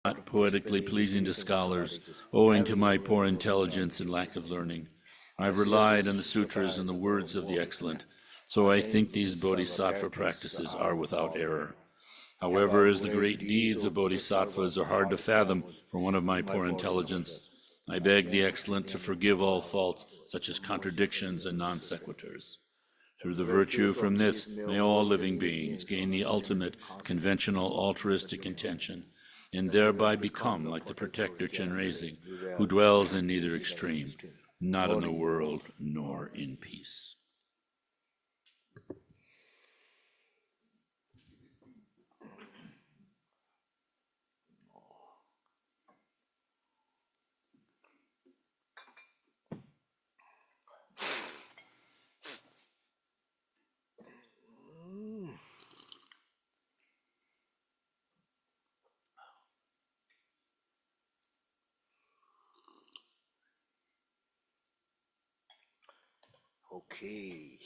not poetically pleasing to scholars, owing to my poor intelligence and lack of learning. I've relied on the sutras and the words of the excellent, so I think these bodhisattva practices are without error. However, as the great deeds of bodhisattvas are hard to fathom for one of my poor intelligence, I beg the excellent to forgive all faults such as contradictions and non sequiturs. Through the virtue from this, may all living beings gain the ultimate conventional altruistic intention, and thereby become like the protector Chenrezig, who dwells in neither extreme, not in the world nor in peace. Okay.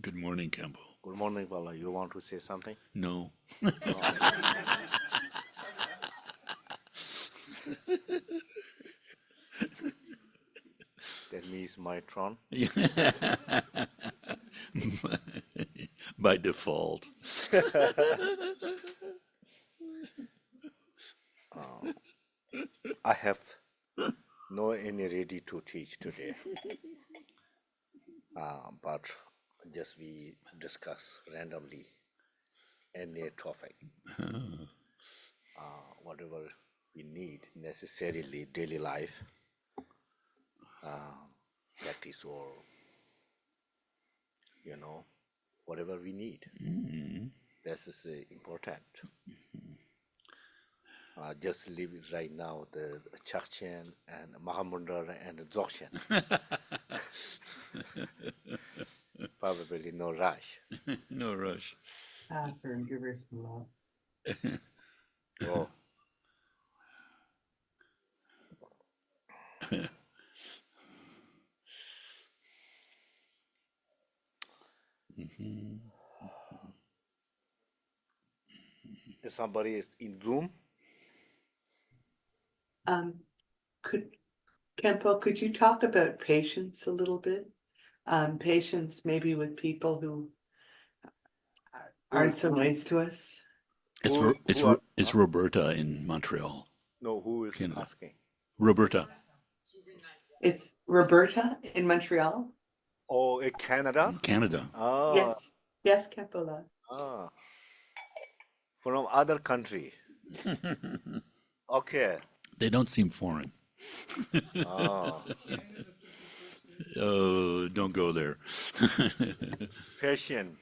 Good morning, Khenpo. Good morning, Bala. You want to say something? No. That means my turn. By default. I have no any ready to teach today, but just we discuss randomly any topic, whatever we need necessarily daily life practice or whatever we need. This is important. Just leave it right now the Chakchen and Mahamudra and Dzogchen. Probably no rush. No rush. For give her some love. Oh. If somebody is in Zoom, Khenpo, could you talk about patience a little bit? Patience maybe with people who aren't so nice to us. It's Roberta in Montreal. No, who is Canada. asking? Roberta. It's Roberta in Montreal. Oh, in Canada? Canada. Ah, Yes, Khenpo. ah. From other country. Okay. They don't seem foreign. Ah. Oh, don't go there. Patient.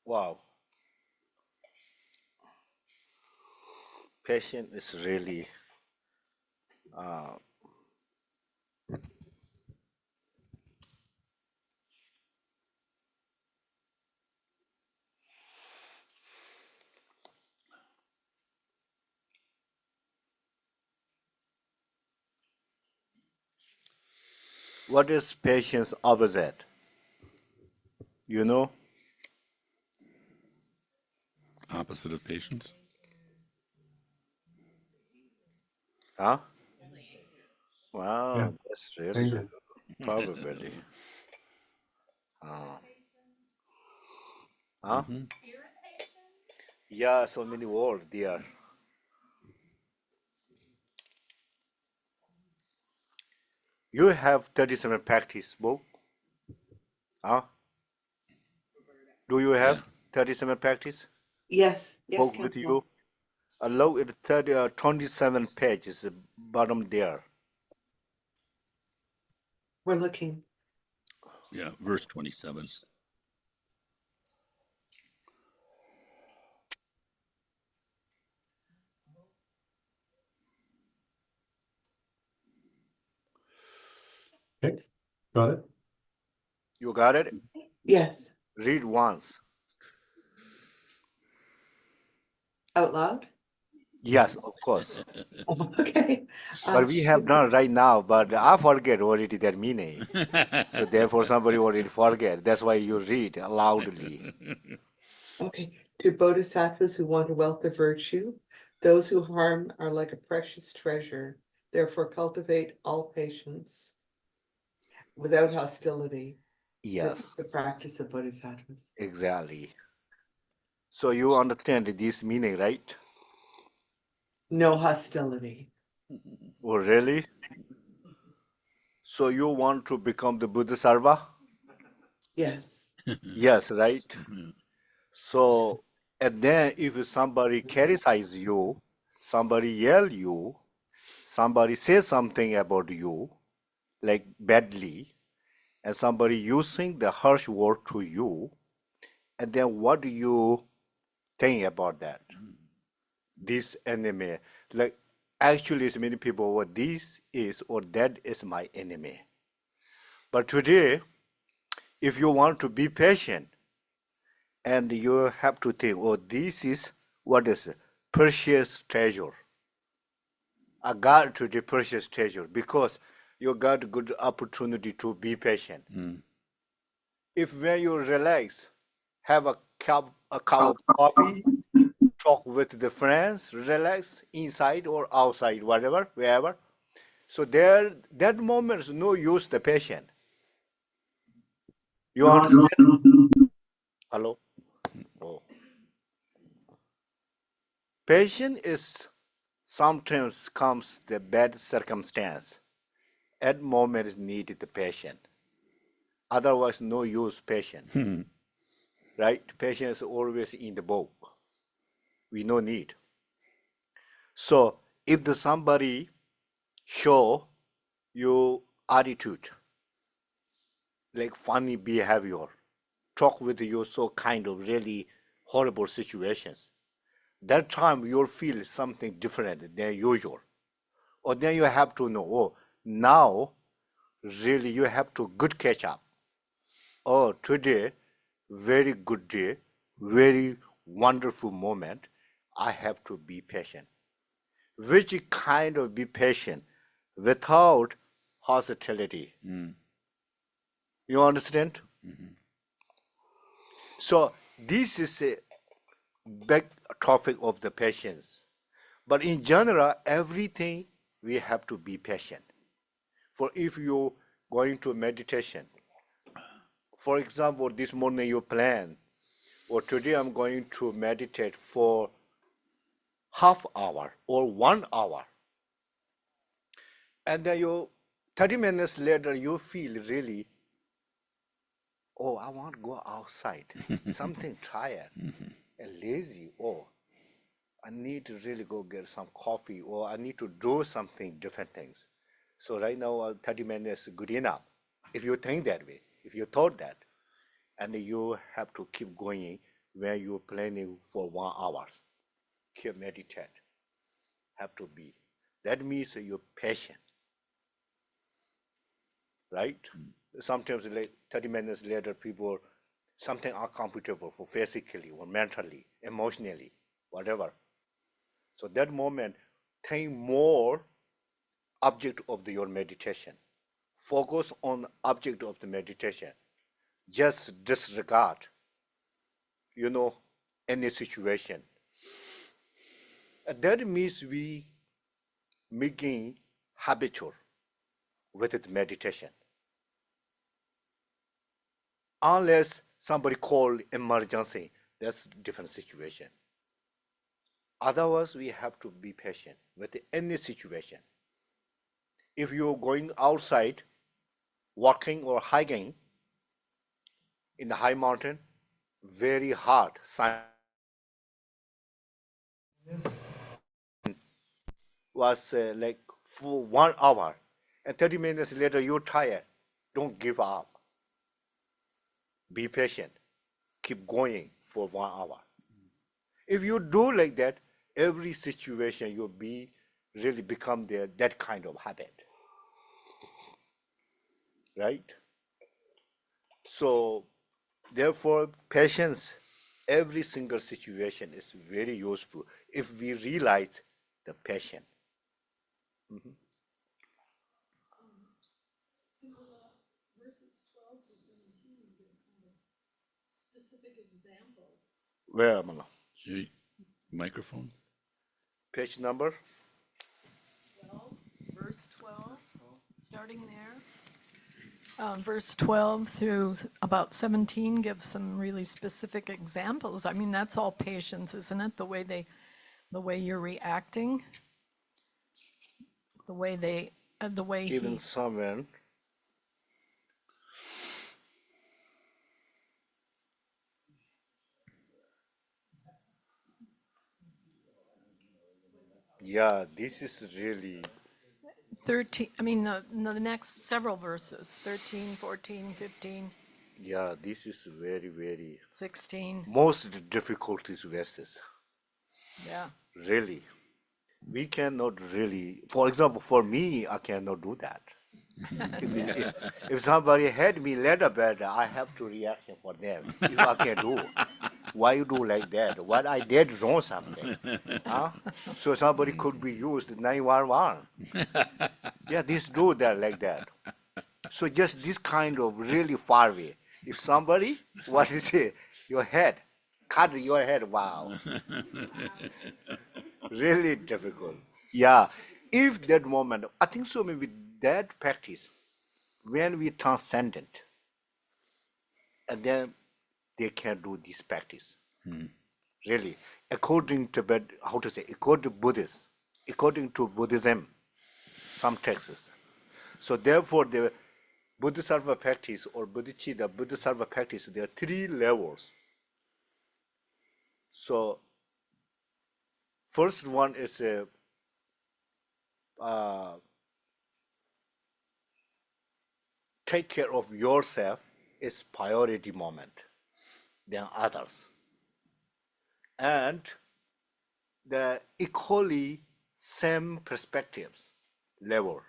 Wow. Patient is really what is patience opposite? You know? Opposite of patience. Huh? Wow, Yeah. that's really Thank good. Probably. Huh? Yeah, so many words there. You have 37 practice book? Huh? Do you have 37 practice Yes, book with Khenpo. you? Allow it 27 pages, bottom there. We're looking. Yeah, verse 27. Okay. Got it. You got it? Yes, Read once. out loud. Yes, of course. Okay. But we have Should, done right now, but I forget already their meaning. So therefore somebody already forget. That's why you read loudly. okay. To bodhisattvas who want to wealth of virtue, those who harm are like a precious treasure. Therefore, cultivate all patience without hostility. This is Yes, the practice of bodhisattvas. exactly. So you understand this meaning, right? No hostility. Oh, really? So you want to become the Bodhisattva? Yes. Yes, right? So, and then if somebody criticize you, somebody yell you, somebody says something about you, like badly, and somebody using the harsh word to you, and then what do you think about that? This enemy, like actually, so many people, what this is or that is my enemy. But today, if you want to be patient, and you have to think, oh, this is what is it? Precious treasure. I got to the precious treasure because you got good opportunity to be patient. If when you relax, have a cup of coffee, talk with the friends, relax inside or outside, whatever, wherever. So there, that moment is no use the patient. You understand? Hello. Oh. Patient is sometimes comes the bad circumstance. At moment is needed the patient. Otherwise, no use patient. Right? Patience is always in the book. We no need. So if the somebody show you attitude, like funny behavior, talk with you so kind of really horrible situations, that time you'll feel something different than usual. Or then you have to know, oh, now really you have to good catch up. Oh, today, very good day, very wonderful moment. I have to be patient. Which kind of be patient without hostility? You understand? So this is a big topic of the patience. But in general, everything we have to be patient. For if you going to meditation, for example, this morning you plan, or today I'm going to meditate for half hour or 1 hour, and then you 30 minutes later you feel really, oh, I want to go outside, something tired and lazy. Oh, I need to really go get some coffee, or I need to do something different things. So right now 30 minutes is good enough. If you think that way, if you thought that, and you have to keep going when you're planning for 1 hour, keep meditate, have to be. That means you're patient, right? Sometimes like 30 minutes later, people something uncomfortable for physically or mentally, emotionally, whatever. So that moment, think more object of your meditation. Focus on object of the meditation. Just disregard, you know, any situation. And that means we making habitual with the meditation. Unless somebody call emergency, that's different situation. Otherwise, we have to be patient with any situation. If you're going outside, walking or hiking in the high mountain, very hard. Sun was like for 1 hour, and 30 minutes later you're tired. Don't give up. Be patient. Keep going for 1 hour. If you do like that, every situation you'll be really become there that kind of habit, right? So therefore, patience, every single situation is very useful if we realize the patient. Mhm. Where, Molam? Microphone? Page number? 12, verse 12, starting there. Verse 12 through about 17 gives some really specific examples. I mean, that's all patience, isn't it? The way you're reacting, the way Even he, someone. Yeah, this is really, 13, I mean, the next several verses, 13, 14, 15, yeah, this is very, very 16, most difficult verses. yeah. Really. We cannot really, for example, for me, I cannot do that. If somebody had me letter bad, I have to react for them. If I can do, why you do like that? What I did wrong something, huh? So somebody could be used 911. Yeah, this do that like that. So just this kind of really far away. If somebody, what is it? Your head, cut your head. Wow, really difficult. Yeah, if that moment, I think so. Maybe that practice when we transcendent, and then they can do this practice. Really, according to how to say, according to Buddhism, some texts. So therefore, the Bodhisattva practice or bodhicitta, Bodhisattva practice, there are three levels. So first one is a take care of yourself is priority moment, then others, and the equally same perspectives level,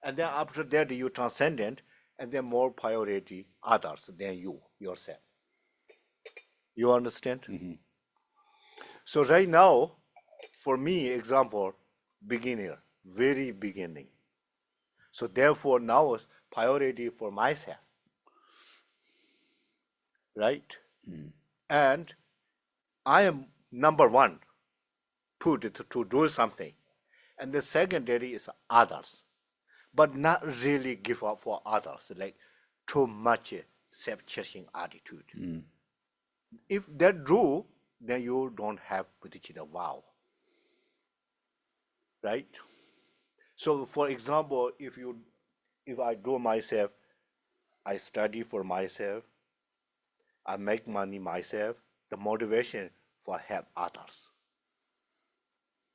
and then after that you transcendent, and then more priority others than you yourself. You understand? So right now, for me, example, beginner, very beginning. So therefore now is priority for myself, right? And I am number one, put it to do something. And the secondary is others, but not really give up for others, like too much self-cherishing attitude. If that true, then you don't have bodhicitta vow, right? So for example, if I do myself, I study for myself, I make money myself, the motivation for help others,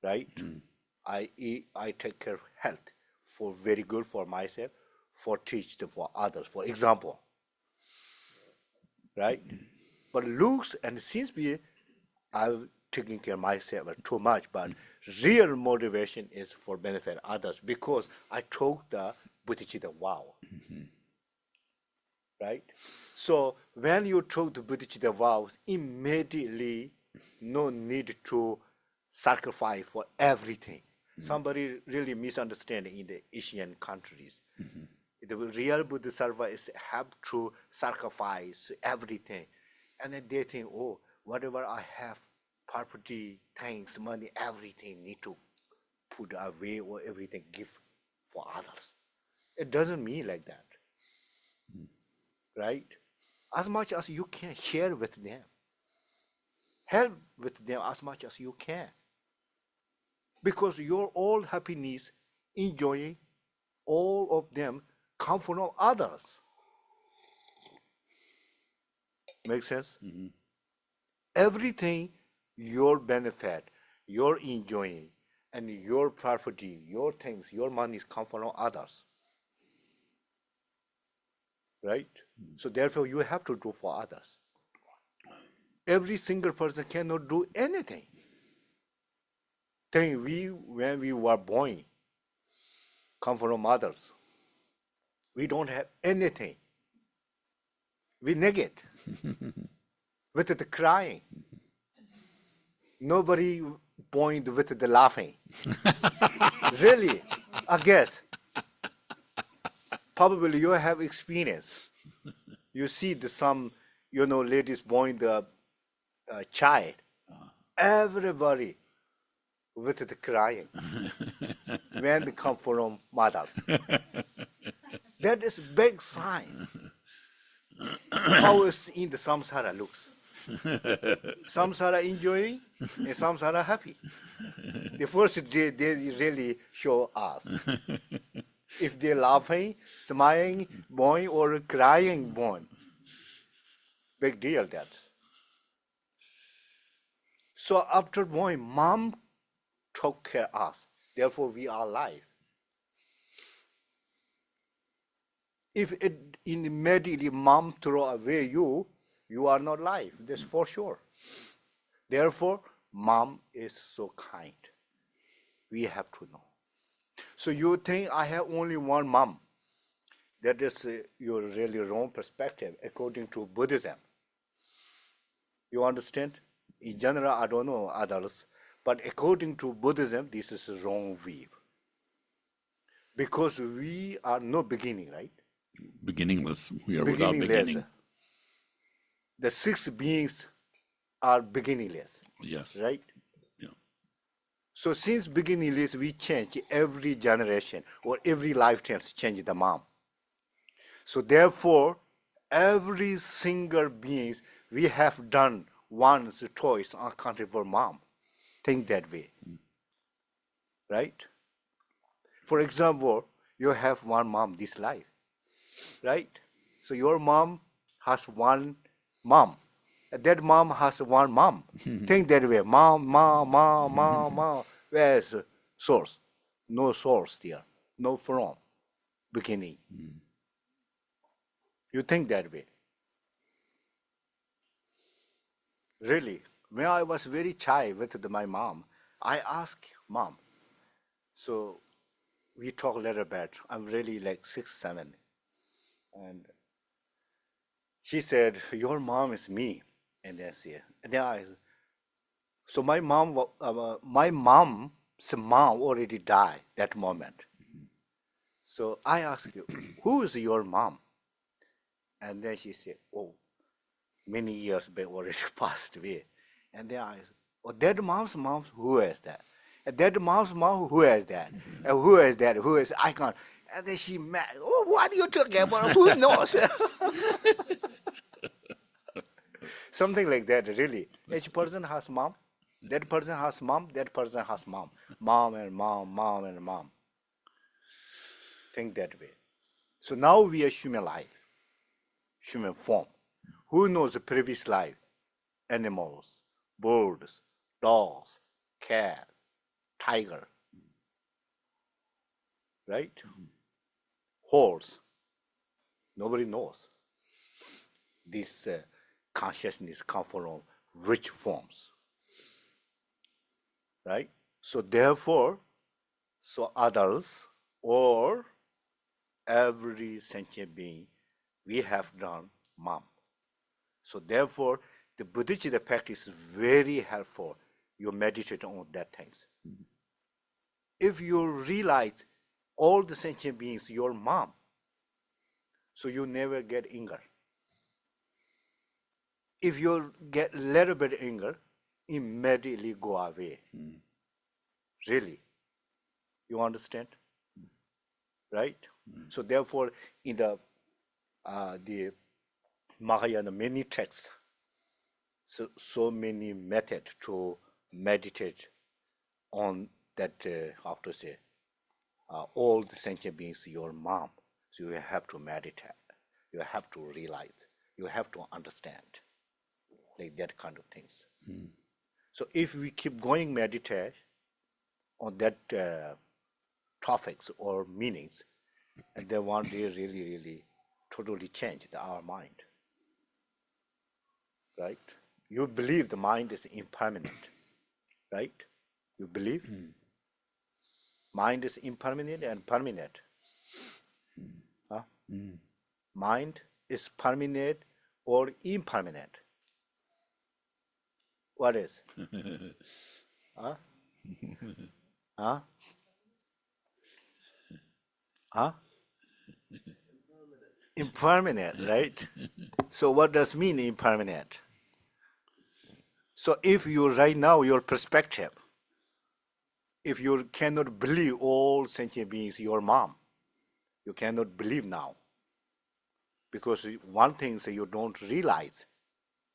right? I eat, I take care of health for very good for myself, for teach for others, for example, right? But looks and seems be I'm taking care of myself too much, but real motivation is for benefit others because I took the bodhicitta vow, right? So when you took the bodhicitta vows, immediately no need to sacrifice for everything. Somebody really misunderstanding in the Asian countries. The real Bodhisattva is have to sacrifice everything. And then they think, oh, whatever I have, property, things, money, everything need to put away or everything give for others. It doesn't mean like that, right? As much as you can share with them, help with them as much as you can. Because your all happiness, enjoying, all of them come from others. Make sense? Everything your benefit, your enjoying, and your property, your things, your monies come from others. Right? So therefore you have to do for others. Every single person cannot do anything. Think we when we were born come from others. We don't have anything. We negate with the crying. Nobody point with the laughing. Really, I guess. Probably you have experience. You see some, ladies buying the child. Everybody with the crying when they come from mothers. That is big sign how is in the samsara looks. Samsara enjoying and samsara happy. The first day they really show us. If they're laughing, smiling, born or crying born. Big deal that. So after born, mom took care of us. Therefore we are alive. If it immediately mom throw away you, you are not alive. That's for sure. Therefore, mom is so kind. We have to know. So you think I have only one mom. That is your really wrong perspective according to Buddhism. You understand? In general, I don't know others, but according to Buddhism, this is a wrong view. Because we are no beginning, right? Beginningless. We are without beginning. The six beings are beginningless. Yes. Right? Yeah. So since beginningless, we change every generation or every lifetime change the mom. So therefore, every single beings we have done one's choice on country for mom. Think that way. Right? For example, you have one mom this life. Right? So your mom has one mom. That mom has one mom. Think that way. Mom. Where is source? No source there. No from. Beginning. You think that way. Really. When I was very child with my mom, I asked mom. So we talk a little bit. I'm really like 6, 7. And she said, your mom is me. And then I, so my mom's mom already died that moment. So I asked you, who is your mom? And then she said, oh, many years back already passed away. And then I said, oh, that mom's mom, who is that? And that mom's mom, who is that? And who is that? Who is, I can't. And then she mad, oh, what are you talking about? Who knows? Something like that, really. Each person has mom. That person has mom. That person has mom. Mom and mom, mom and mom. Think that way. So now we are human life, human form. Who knows the previous life? Animals, birds, dogs, cat, tiger. Right? Horse. Nobody knows. This consciousness comes from which forms. Right? So therefore, so others or every sentient being, we have done mom. So therefore, the Buddhist practice is very helpful. You meditate on that things. If you realize all the sentient beings, your mom, so you never get anger. If you get a little bit anger, immediately go away. Really. You understand? Right? So therefore, in the Mahayana many texts, so many methods to meditate on that, how to say, all the sentient beings, your mom. So you have to meditate. You have to realize. You have to understand. Like that kind of things. So if we keep going meditate on that topics or meanings, and then one day really totally change our mind. Right? You believe the mind is impermanent. Right? You believe? Mind is impermanent and permanent. Huh? Mind is permanent or impermanent. What is? Huh? Huh? Huh? Impermanent, right? So what does mean impermanent? So if you right now your perspective, if you cannot believe all sentient beings your mom, you cannot believe now. Because one thing is you don't realize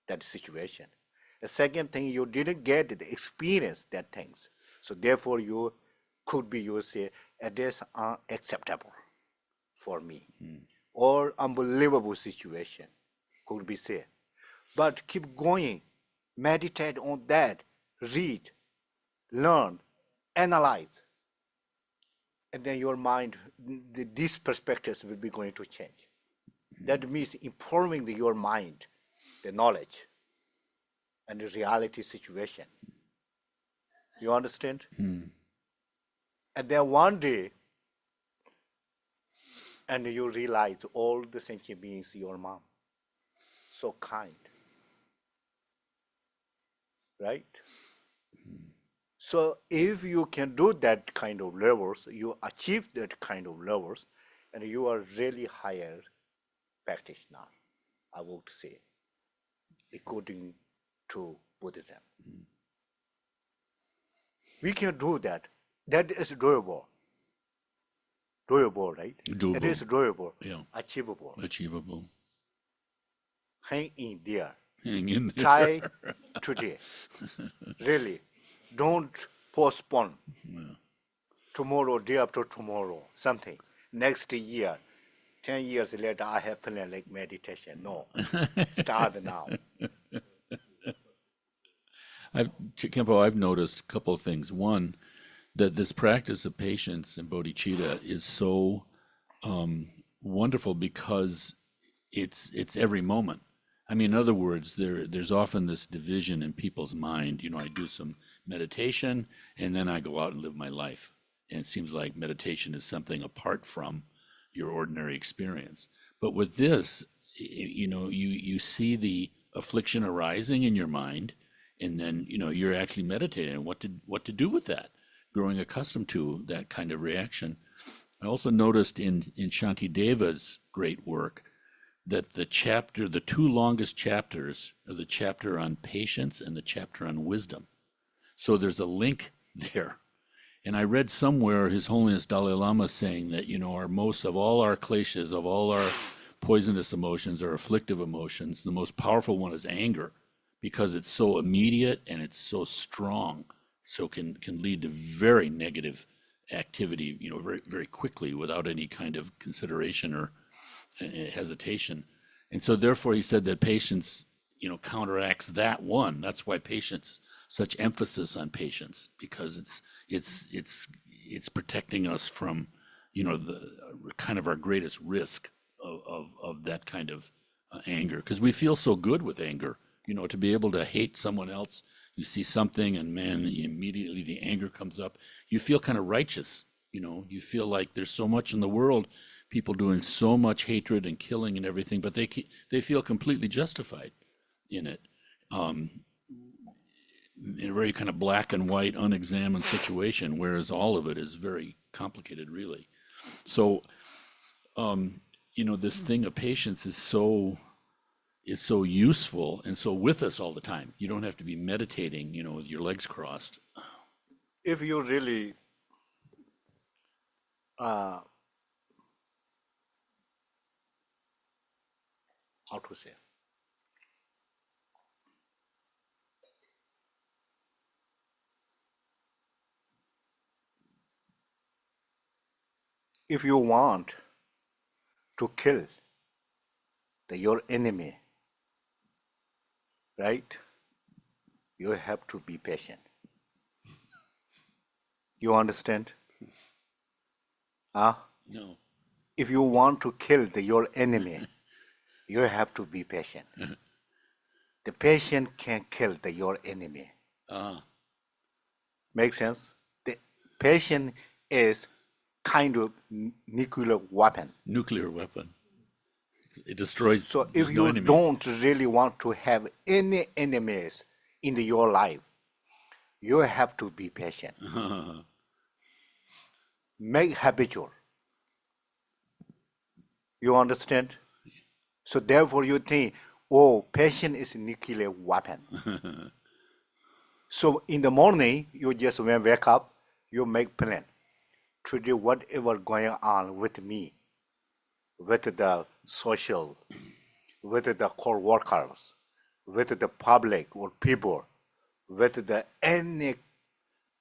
that situation. The second thing, you didn't get the experience that things. So therefore you could be, you say, it is unacceptable for me. Or unbelievable situation, could be said. But keep going, meditate on that, read, learn, analyze, and then your mind, these perspectives will be going to change. That means informing your mind, the knowledge, and the reality situation. You understand? And then one day, and you realize all the sentient beings, your mom, so kind, right? So if you can do that kind of levels, you achieve that kind of levels, and you are really higher practitioner, I would say, according to Buddhism. We can do that. That is doable. Doable, right? It Doable. is doable, Yeah. achievable. Achievable. Hang in there. Hang in there. Try today. Really. Don't postpone. Tomorrow, day after tomorrow, something. Next year, 10 years later, I have planned like meditation. No. Start now. Khenpo, I've noticed a couple of things. One, that this practice of patience and bodhicitta is so wonderful because it's every moment. I mean, in other words, there's often this division in people's mind. You know, I do some meditation and then I go out and live my life. And it seems like meditation is something apart from your ordinary experience. But with this, you know, you see the affliction arising in your mind, and then, you know, you're actually meditating on what to do with that, growing accustomed to that kind of reaction. I also noticed in Shantideva's great work that the two longest chapters are the chapter on patience and the chapter on wisdom. So there's a link there. And I read somewhere His Holiness Dalai Lama saying that, you know, of all our kleshas, of all our poisonous emotions or afflictive emotions, the most powerful one is anger, because it's so immediate and it's so strong, so can lead to very negative activity, you know, very, very quickly without any kind of consideration or hesitation. And so therefore he said that patience, you know, counteracts that one. That's why patience, such emphasis on patience, because it's protecting us from, you know, the kind of our greatest risk of that kind of anger, because we feel so good with anger, you know, to be able to hate someone else. You see something and man, immediately the anger comes up. You feel kind of righteous, you know, you feel like there's so much in the world, people doing so much hatred and killing and everything, but they feel completely justified in it, in a very kind of black and white, unexamined situation, whereas all of it is very complicated, really. So, you know, this thing of patience is so useful and so with us all the time. You don't have to be meditating, you know, with your legs crossed. If you really how to say, if you want to kill your enemy, right, you have to be patient. You understand? No. If you want to kill your enemy, you have to be patient. The patient can kill your enemy. Make sense? The patient is kind of nuclear weapon. Nuclear weapon. It destroys. So if there's no you enemy. don't really want to have any enemies in your life, You have to be patient. Make habitual. You understand? So therefore you think, oh, patience is a nuclear weapon. So in the morning, you just when wake up, you make plan. Today, whatever going on with me, with the social, with the co-workers, with the public or people, with the any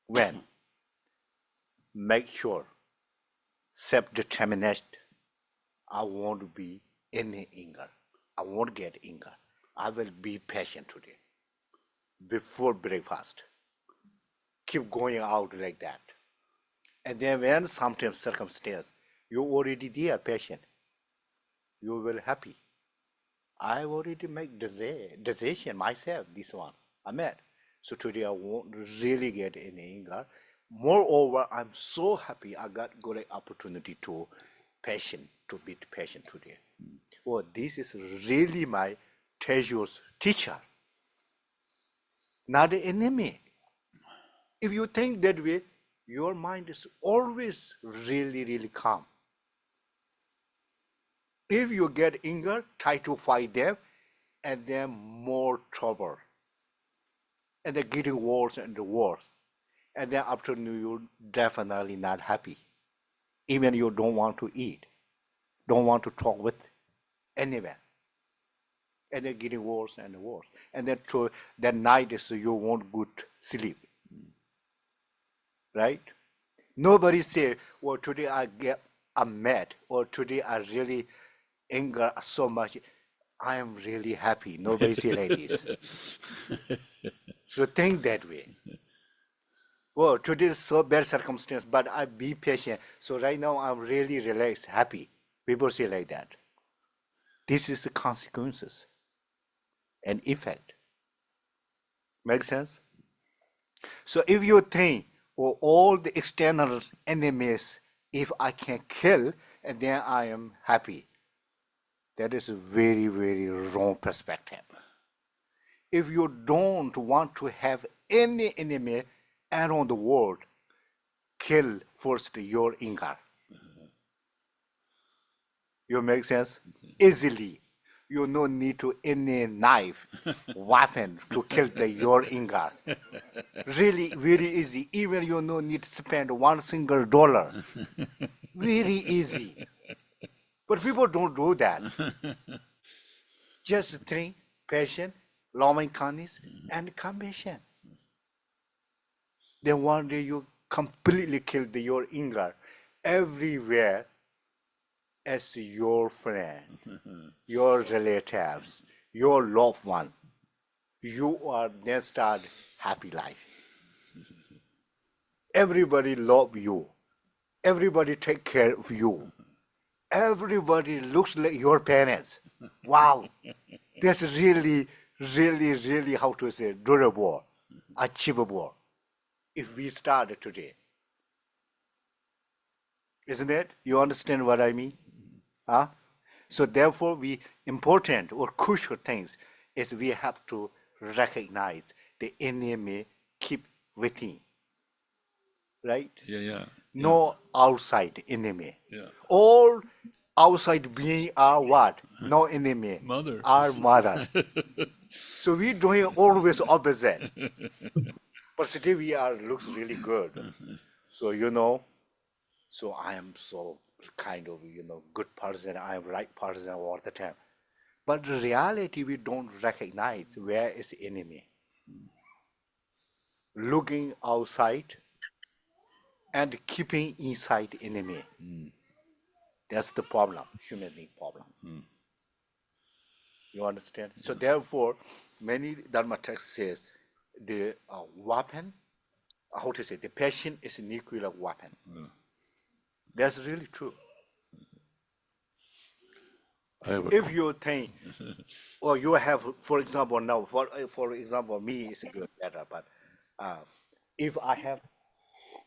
when, make sure, self-determination, I won't be any anger. I won't get anger. I will be patient today. Before breakfast. Keep going out like that. And then when sometimes circumstance, you already there, patient, you will happy. I already make decision myself, this one. Amen. So today I won't really get any anger. Moreover, I'm so happy I got good opportunity to be patient today. Oh, this is really my treasures teacher, not the enemy. If you think that way, your mind is always really, really calm. If you get anger, try to fight them, and then more trouble. And they're getting worse and worse. And then after you're definitely not happy. Even you don't want to eat, don't want to talk with anyone. And they're getting worse and worse. And then to that night is you won't good sleep. Right? Nobody say, well, today I'm mad, or today I really anger so much. I am really happy. Nobody say like this. So think that way. Well, today is so bad circumstance, but I be patient. So right now I'm really relaxed, happy. People say like that. This is the consequences and effect. Make sense? So if you think, well, all the external enemies, if I can kill, and then I am happy, that is a very, very wrong perspective. If you don't want to have any enemy around the world, kill first your anger. You make sense? Easily. You no need to any knife, weapon to kill your anger. Really, very easy. Even you no need to spend one single dollar. Very easy. But people don't do that. Just think, passion, loving kindness, and compassion. Then one day you completely kill your anger everywhere as your friend, your relatives, your loved one. You are then start happy life. Everybody love you. Everybody take care of you. Everybody looks like your parents. Wow, that's really, really, really, how to say, durable, achievable. If we start today, isn't it? You understand what I mean? Huh? So therefore, we important or crucial things is we have to recognize the enemy keep within, right? Yeah. No outside enemy. Yeah. All outside being are what? No enemy. Mother. Our mother. So we doing always opposite. But still we are looks really good. So so I am so kind of good person. I am right person all the time. But the reality we don't recognize where is enemy. Looking outside and keeping inside enemy. That's the problem, human being problem. You understand? So therefore, many Dharma texts says the weapon, how to say, the passion is a nuclear weapon. That's really true. I have If you think, or you have, for example, now, for example, me is good better, but if I have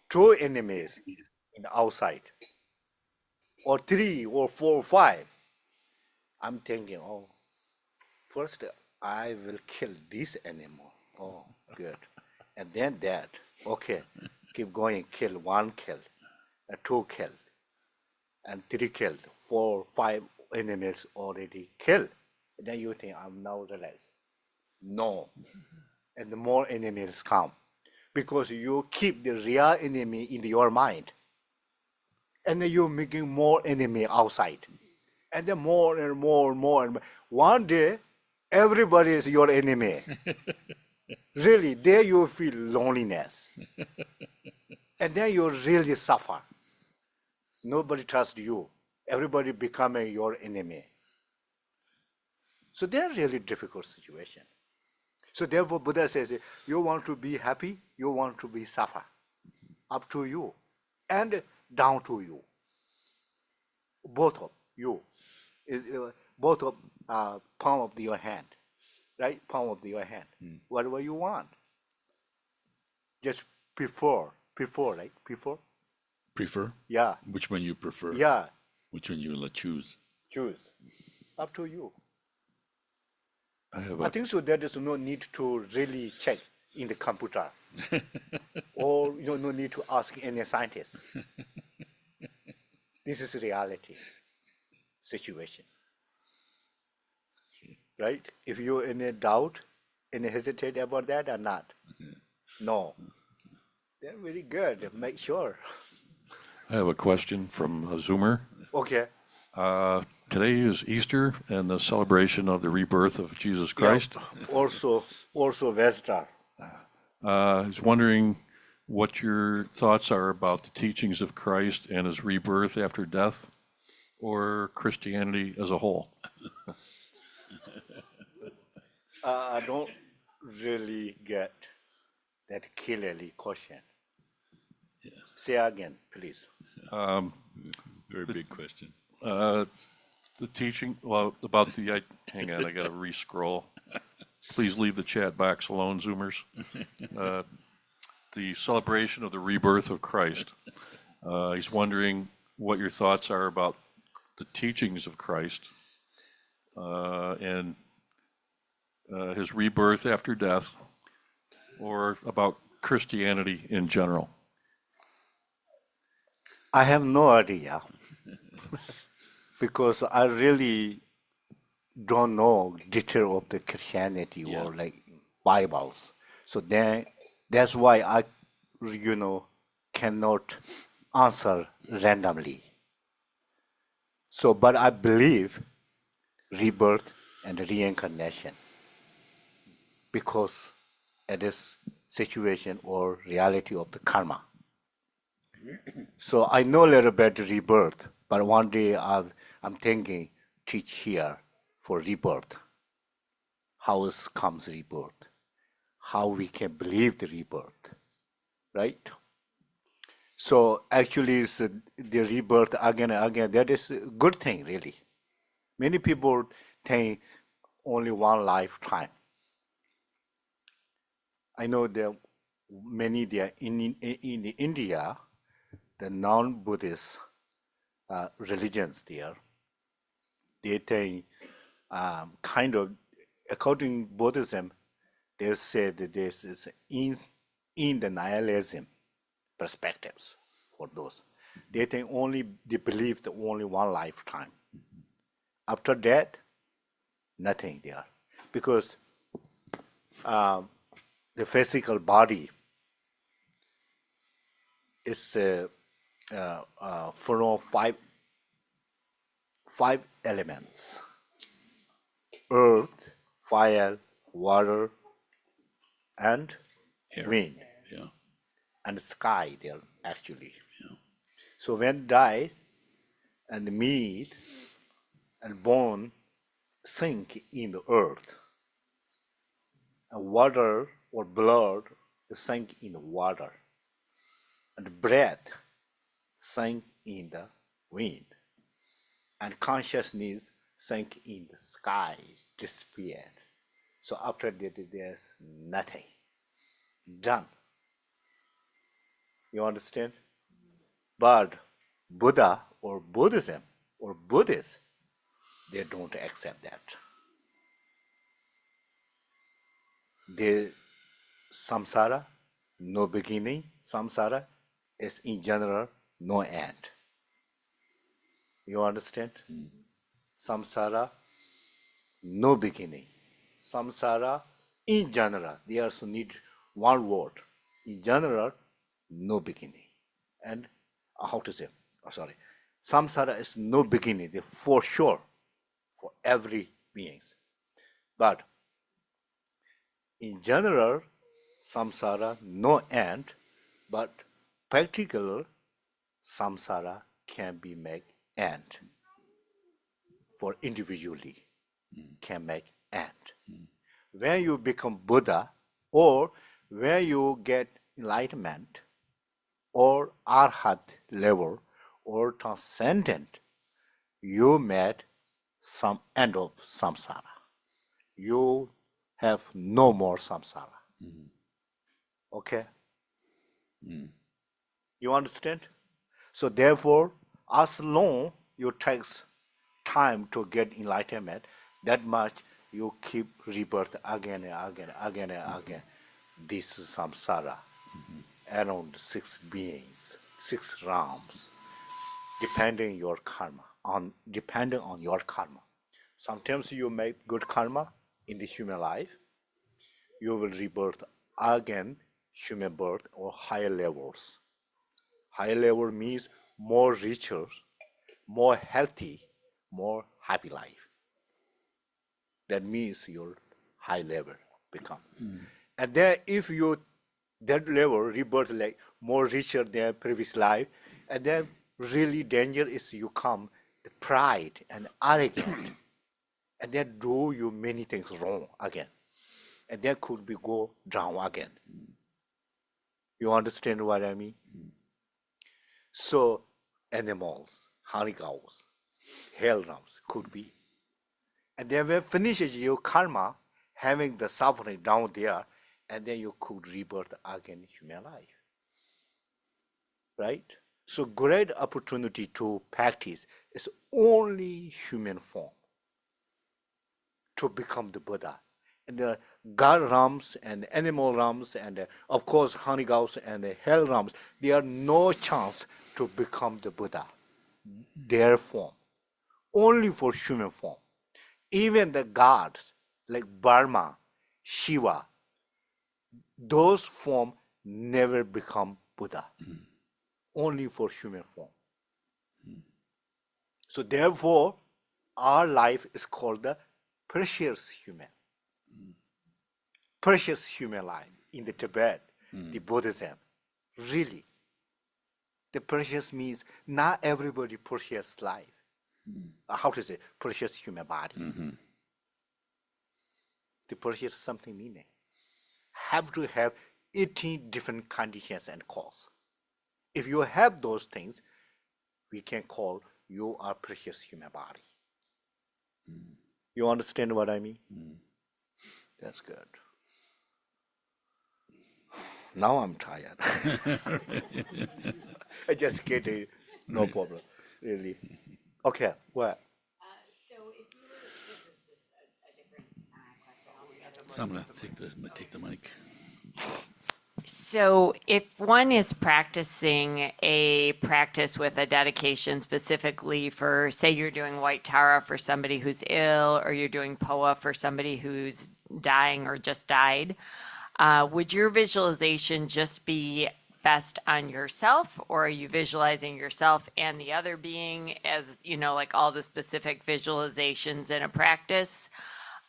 two enemies in the outside, or three, or four, or five, I'm thinking, first I will kill this animal. Oh, good. and then that. Okay, keep going, kill, one kill, two kill, and three killed, 4, 5 enemies already killed. Then you think, I'm now realize. No, and the more enemies come because you keep the real enemy in your mind, and then you're making more enemy outside, and then more and more and more. And more. One day, everybody is your enemy. Really, there you feel loneliness, and then you really suffer. Nobody trusts you. Everybody becoming your enemy. So they're really difficult situation. So therefore, Buddha says, you want to be happy, you want to be suffer. Up to you, and down to you. Both of you, both of palm of your hand, right? Palm of your hand. Whatever you want. Just prefer, right? Prefer? Yeah, Which one you prefer? yeah. Which one you will choose? Choose. Up to you. I have I a think so. There is no need to really check in the computer, or no need to ask any scientist. This is reality situation, right? If you're in a doubt, any hesitate about that or not, no. Then very good. Make sure. I have a question from a Zoomer. Okay. Today is Easter and the celebration of the rebirth of Jesus Christ. Yeah. Also Vesta. He's wondering what your thoughts are about the teachings of Christ and his rebirth after death, or Christianity as a whole. I don't really get that clearly question. Say again, please. Very big question. The teaching, well, about the, hang on, I got to re-scroll. Please leave the chat box alone, Zoomers. The celebration of the rebirth of Christ. He's wondering what your thoughts are about the teachings of Christ and his rebirth after death, or about Christianity in general. I have no idea because I really don't know detail of the Christianity Yeah. or like Bibles. So then that's why I, cannot answer randomly. So, but I believe rebirth and reincarnation because it is situation or reality of the karma. So I know a little bit rebirth, but one day I'm thinking teach here for rebirth. How comes rebirth? How we can believe the rebirth, right? So actually, it's the rebirth again and again. That is a good thing, really. Many people think only one lifetime. I know there many there in India, the non-Buddhist religions there, they think kind of according to Buddhism, they say that this is in the nihilism perspectives for those. They think they believe that only one lifetime. After that, nothing there, because the physical body is from five elements: earth, fire, water, and Air. wind, Yeah. and sky there actually. So when die and meat and bone sink in the earth, and water or blood sink in the water, and breath sink in the wind, and consciousness sink in the sky, disappeared. So after that, there's nothing. Done. You understand? But Buddha or Buddhism or Buddhists, they don't accept that. The samsara no beginning. Samsara is in general no end. You understand? Samsara, no beginning. Samsara, in general, they also need one word. In general, no beginning. And how to say? Oh, sorry. Samsara is no beginning, for sure, for every beings. But in general, samsara no end, but practical samsara can be make end. For individually can make end. When you become Buddha, or when you get enlightenment, or arhat level, or transcendent, you met some end of samsara. You have no more samsara. Okay? You understand? So therefore, as long you takes time to get enlightenment, that much you keep rebirth again and again, again and again. This is samsara, around 6 beings, 6 realms, depending depending on your karma. Sometimes you make good karma in the human life, you will rebirth again, human birth or higher levels. Higher level means more richer, more healthy, more happy life. That means your high level become. And then if you that level rebirth like more richer than previous life, and then really danger is you come the pride and arrogant, and then do you many things wrong again, and then could be go down again. You understand what I mean? So animals, honey cows, hell realms could be. And then when finishes your karma, having the suffering down there, and then you could rebirth again human life. Right? So great opportunity to practice is only human form to become the Buddha. And the God realms and animal realms and of course honey cows and hell realms, there are no chance to become the Buddha. Their form. Only for human form. Even the gods like Brahma, Shiva, those form never become Buddha. Only for human form. So therefore, our life is called the precious human. Precious human life in the Tibet, the Buddhism. Really. The precious means not everybody precious life. How to say precious human body. The precious something meaning. Have to have 18 different conditions and cause. If you have those things, we can call you are precious human body. You understand what I mean? That's good. Now I'm tired. I just get it. No problem. Really. Okay, what? So if you were, this is just a different question altogether. So I'm gonna take the mic. So if one is practicing a practice with a dedication specifically for, say you're doing White Tara for somebody who's ill, or you're doing Poa for somebody who's dying or just died, would your visualization just be best on yourself, or are you visualizing yourself and the other being as, you know, like all the specific visualizations in a practice?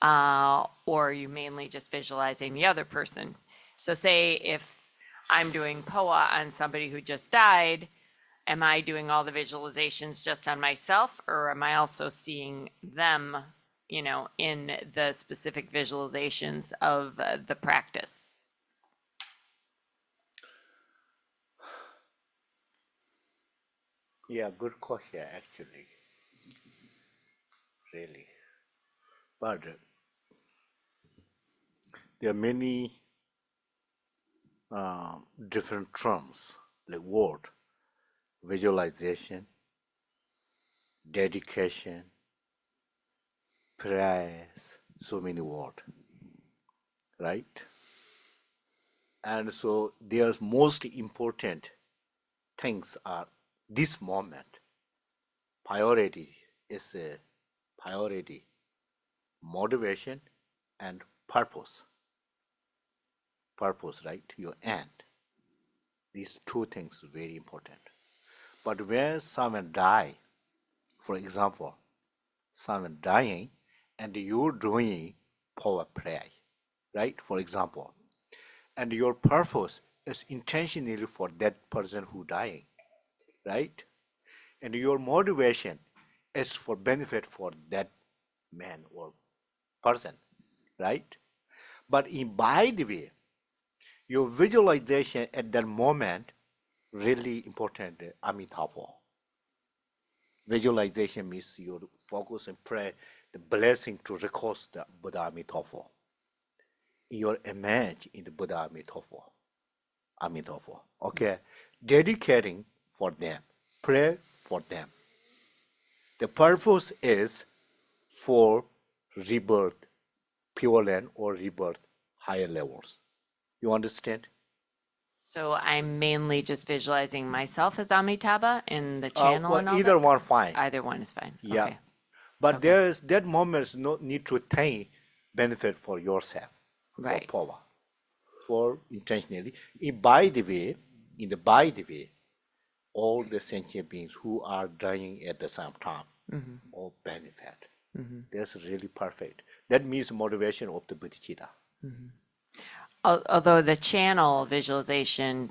Or are you mainly just visualizing the other person? So say if I'm doing Poa on somebody who just died, am I doing all the visualizations just on myself, or am I also seeing them, you know, in the specific visualizations of the practice? Yeah, good question actually. Really. But there are many different terms like word, visualization, dedication, prayers, so many words, right? And so there's most important things are this moment. Priority is a priority, motivation and purpose. Purpose, right? Your end. These two things are very important. But when someone die, for example, someone dying and you're doing power prayer, right? For example, and your purpose is intentionally for that person who dying, right? And your motivation is for benefit for that man or person, right? But in by the way, your visualization at that moment really important, Amitabha. Visualization means you focus and pray the blessing to record the Buddha Amitabha. Your image in the Buddha Amitabha. Amitabha. Okay. Dedicating for them. Pray for them. The purpose is for rebirth, pure land or rebirth, higher levels. You understand? So I'm mainly just visualizing myself as Amitabha in the channel Well, and all either that? one fine. Either one is fine. Yeah. Okay. But Okay. there is that moment is no need to think benefit for yourself, Right. for power, for intentionally. By the way, by the way, all the sentient beings who are dying at the same time all benefit. That's really perfect. That means motivation of the bodhicitta. Although the channel visualization,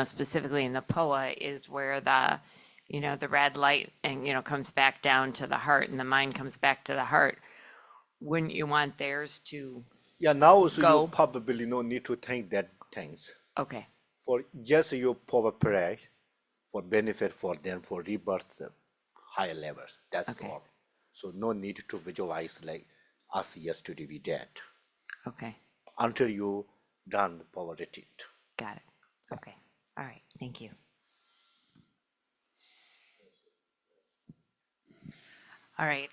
specifically in the POA, is where the red light and, comes back down to the heart and the mind comes back to the heart. Wouldn't you want theirs to, Yeah, now also Go. you probably no need to think that things. okay, For just your power prayer, for benefit for them, for rebirth, higher levels. That's Okay. all. So no need to visualize like us yesterday we dead okay, until you done the power retreat. got it. Okay, all right, thank you. All right.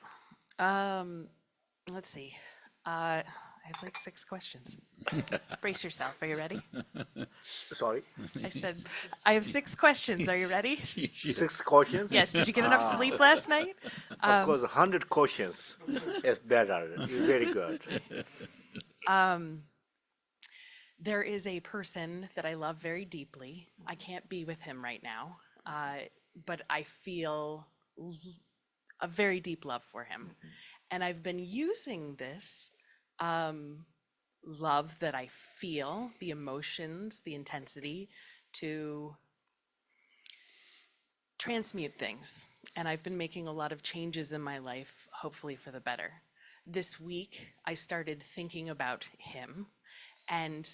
Let's see. I had like 6 questions. Brace yourself. Are you ready? Sorry, I said, I have 6 questions. Are you ready? 6 questions. Yes. Did you get enough sleep last night? Of course, 100 questions is better. It's very good. There is a person that I love very deeply. I can't be with him right now, but I feel a very deep love for him. And I've been using this love that I feel, the emotions, the intensity, to transmute things. And I've been making a lot of changes in my life, hopefully for the better. This week, I started thinking about him and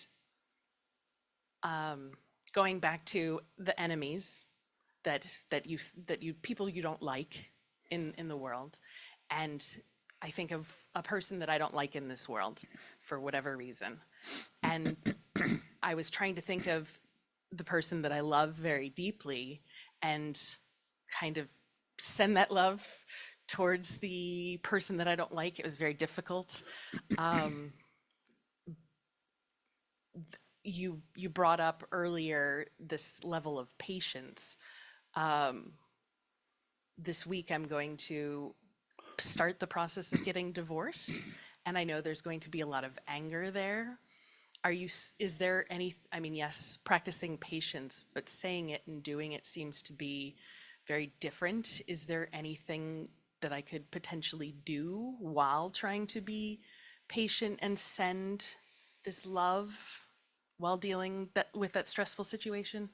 going back to the enemies that you people you don't like in the world, and I think of a person that I don't like in this world for whatever reason, and I was trying to think of the person that I love very deeply and kind of send that love towards the person that I don't like. It was very difficult. You brought up earlier this level of patience. This week I'm going to start the process of getting divorced, and I know there's going to be a lot of anger there. Is there any, I mean, yes, practicing patience, but saying it and doing it seems to be very different. Is there anything that I could potentially do while trying to be patient and send this love while dealing with that stressful situation?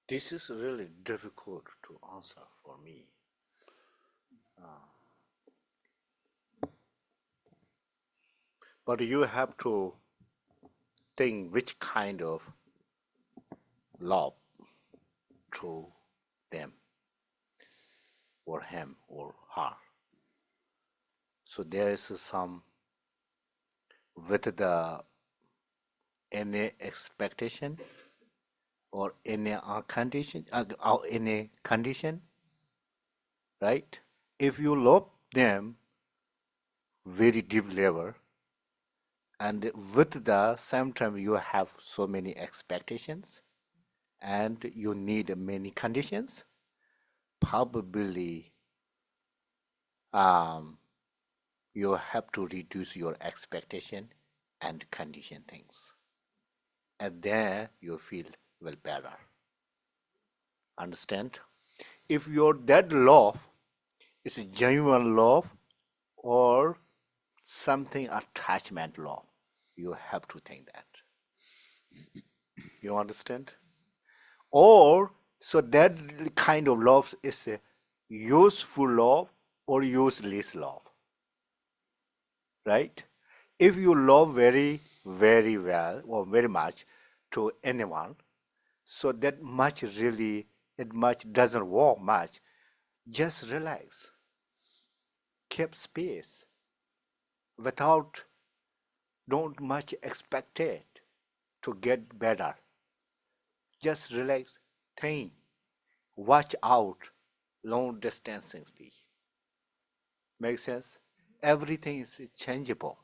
This is really difficult to answer for me. But you have to think which kind of love to them or him or her. So there is some with the any expectation or any condition or any condition, right? If you love them very deep level, and with the same time you have so many expectations and you need many conditions, probably um, you have to reduce your expectation and condition things. And then you feel well better. Understand? If your that love is a genuine love or something attachment love, you have to think that. You understand? Or so that kind of love is a useful love or useless love, right? If you love very, very well or very much to anyone, so that much really, it much doesn't work much. Just relax, keep space, without don't much expect it to get better. Just relax, think, watch out, long distancing. Make sense? Everything is changeable.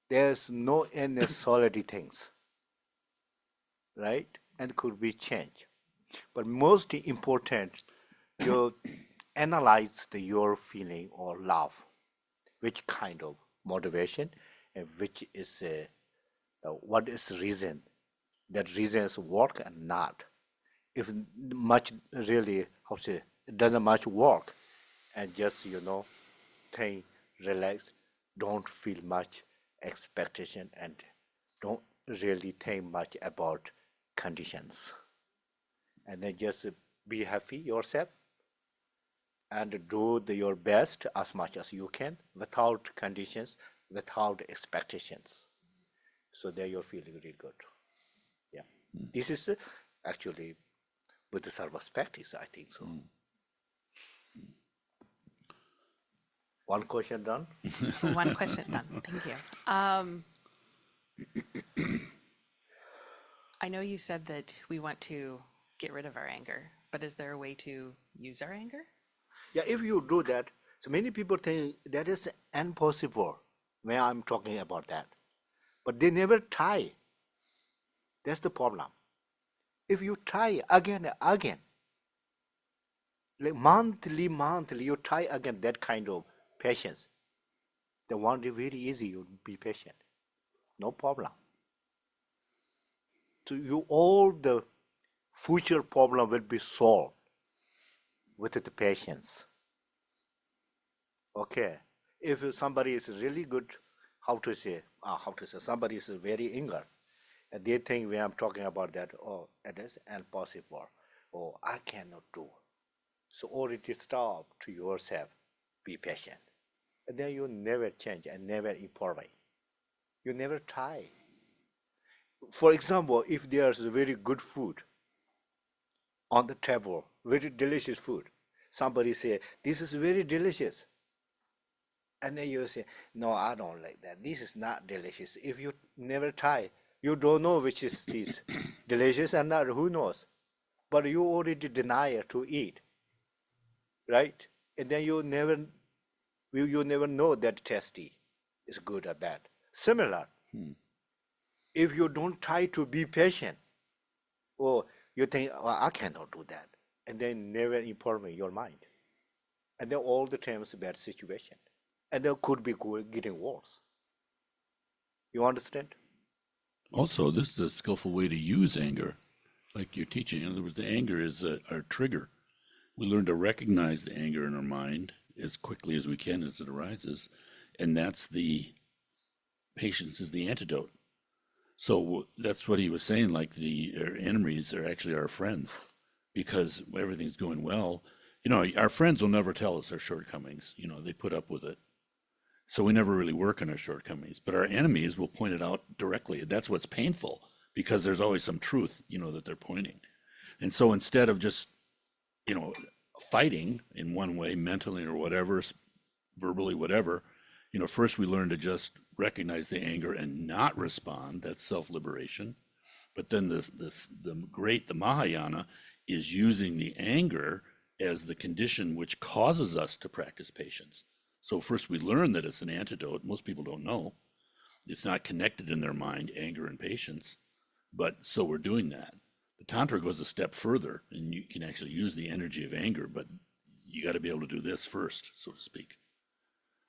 There's no any solid things, right? And could be changed. But most important, you analyze your feeling or love, which kind of motivation, and which is what is the reason. That reason is work and not. If much really, how to say, it doesn't much work, and just think, relax, don't feel much expectation, and don't really think much about conditions, and then just be happy yourself and do your best as much as you can without conditions, without expectations. So there you're feeling really good. Yeah, this is actually with the service practice, I think so. One question done. One question done. Thank you. I know you said that we want to get rid of our anger, but is there a way to use our anger? Yeah, if you do that, so many people think that is impossible when I'm talking about that. But they never try. That's the problem. If you try again and again, like monthly, you try again that kind of patience. The one is very easy, you be patient. No problem. So you all the future problem will be solved with the patience. Okay. If somebody is really good, somebody is very anger, and they think when I'm talking about that, oh, it is impossible, oh, I cannot do. So already stop to yourself, be patient. And then you never change and never improve. You never try. For example, if there's very good food on the table, very delicious food, somebody say, this is very delicious. And then you say, no, I don't like that. This is not delicious. If you never try, you don't know which is this delicious and not, who knows? But you already deny to eat, right? And then you never know that tasty is good or bad. Similar, if you don't try to be patient, or you think, oh, I cannot do that, and then never inform your mind. And then all the time it's a bad situation. And then could be getting worse. You understand? Also, this is a skillful way to use anger, like you're teaching. In other words, the anger is our trigger. We learn to recognize the anger in our mind as quickly as we can as it arises, and that's the patience is the antidote. So that's what he was saying, like our enemies are actually our friends, because everything's going well. Our friends will never tell us our shortcomings. They put up with it. So we never really work on our shortcomings, but our enemies will point it out directly. That's what's painful, because there's always some truth, that they're pointing. And so instead of just, fighting in one way, mentally or whatever, verbally, whatever, first we learn to just recognize the anger and not respond. That's self-liberation. But then the Mahayana is using the anger as the condition which causes us to practice patience. So first we learn that it's an antidote. Most people don't know. It's not connected in their mind, anger and patience. But so we're doing that. The Tantra goes a step further, and you can actually use the energy of anger, but you got to be able to do this first, so to speak.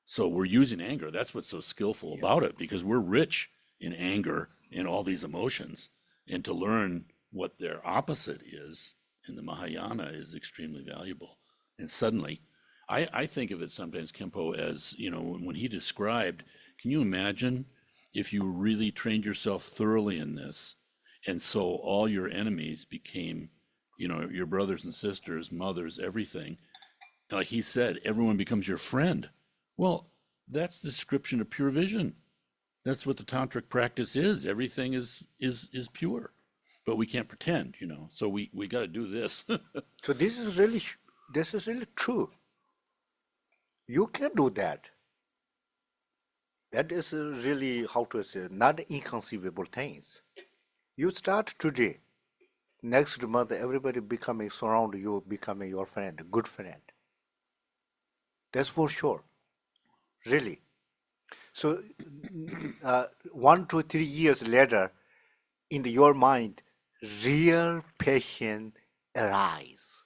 So we're using anger. That's what's so skillful about it, because we're rich in anger and all these emotions. And to learn what their opposite is in the Mahayana is extremely valuable. And suddenly, I think of it sometimes, Khenpo, as, you know, when he described, can you imagine if you really trained yourself thoroughly in this, and so all your enemies became, you know, your brothers and sisters, mothers, everything. Like he said, everyone becomes your friend. Well, that's the description of pure vision. That's what the tantric practice is. Everything is pure, but we can't pretend, you know. So we got to do this. So this is really true. You can do that. That is really, how to say, not inconceivable things. You start today. Next month, everybody becoming surround you, becoming your friend, a good friend. That's for sure. Really. So 1 to 3 years later, in your mind, real passion arise.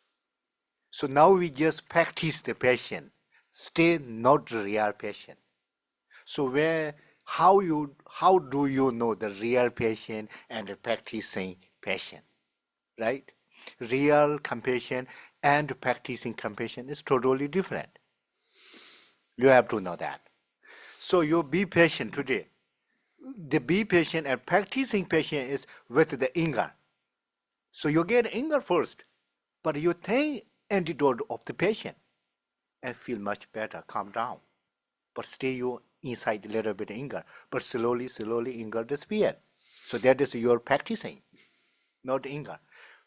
So now we just practice the passion, stay not real passion. So how do you know the real passion and the practicing passion, right? Real compassion and practicing compassion is totally different. You have to know that. So you be patient today. The be patient and practicing patience is with the anger. So you get anger first, but you take antidote of the patient and feel much better, calm down. But stay you inside a little bit anger, but slowly anger disappear. So that is your practicing, not anger.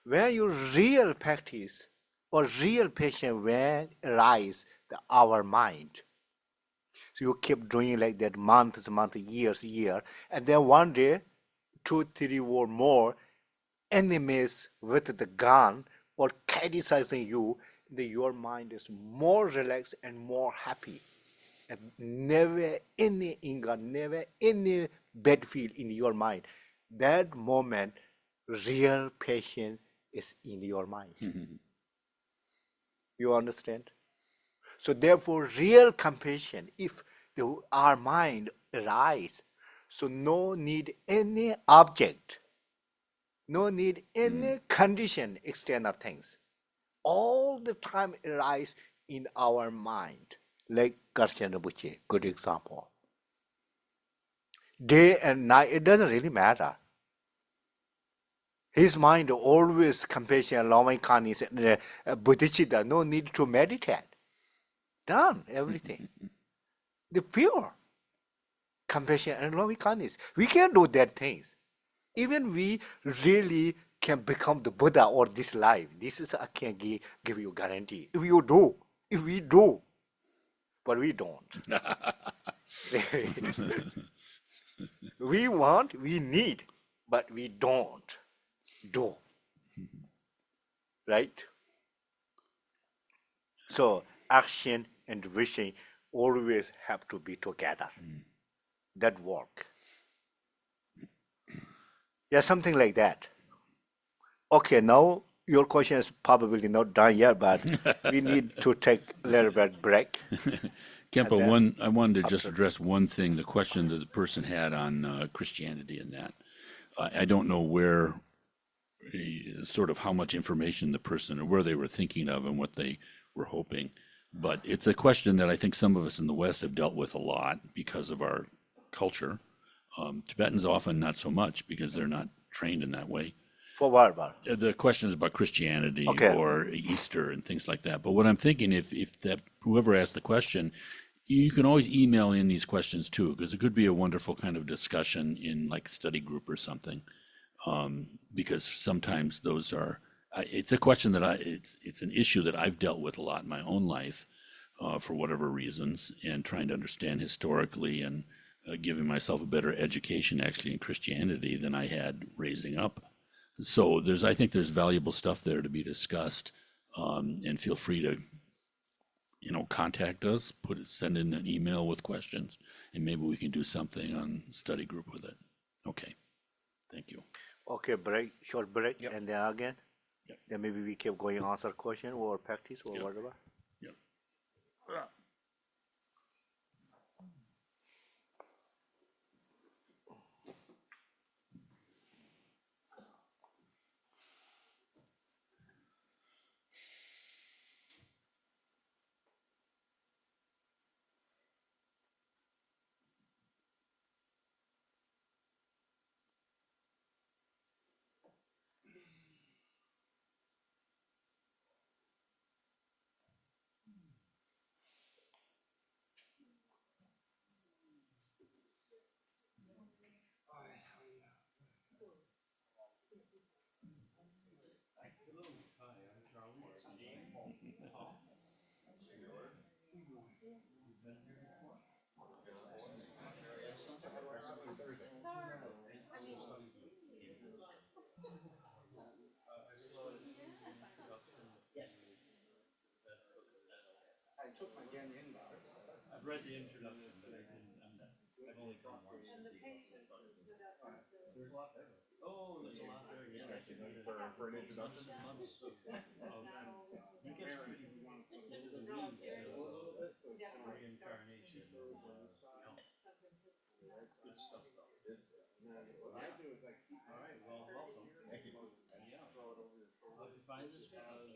When you real practice or real patience when arise our mind, so you keep doing like that months, year, and then one day, 2, 3 or more enemies with the gun or criticizing you, your mind is more relaxed and more happy. And never any anger, never any bad feel in your mind. That moment, real patience is in your mind. You understand? So therefore, real compassion, if our mind arise, so no need any object, no need any condition, external things. All the time arise in our mind. Like Karshan Rinpoche, good example. Day and night, it doesn't really matter. His mind always compassion, loving kindness, and bodhicitta, no need to meditate. Done, everything. The pure compassion and loving kindness. We can do that things. Even we really can become the Buddha or this life. This is I can give you guarantee. If we do, but we don't. We want, we need, but we don't do. Right? So action and wishing always have to be together. That work. Yeah, something like that. Okay, now your question is probably not done yet, but we need to take a little bit break. Khenpo, I wanted to just address one thing, the question that the person had on Christianity and that. I don't know where, sort of how much information the person or where they were thinking of and what they were hoping. But it's a question that I think some of us in the West have dealt with a lot because of our culture. Tibetans often not so much because they're not trained in that way. For what about? The question is about Christianity Okay. or Easter and things like that. But what I'm thinking, if that whoever asked the question, you can always email in these questions too, because it could be a wonderful kind of discussion in like study group or something. Because sometimes those are, it's a question that it's an issue that I've dealt with a lot in my own life for whatever reasons, and trying to understand historically and giving myself a better education actually in Christianity than I had raising up. So I think there's valuable stuff there to be discussed, and feel free to, contact us, send in an email with questions, and maybe we can do something on study group with it. Okay, thank you. Okay, break, short break, and then again. Yep. Then maybe we keep going, answer question or practice or Yep. whatever. Yep. I've read the introduction, but I've only come once. There's a lot there. Oh, there's a lot there, yeah. For an introduction. You get pretty into the weeds of reincarnation. Good stuff though. All right, well, welcome. Yeah. How'd you find this place?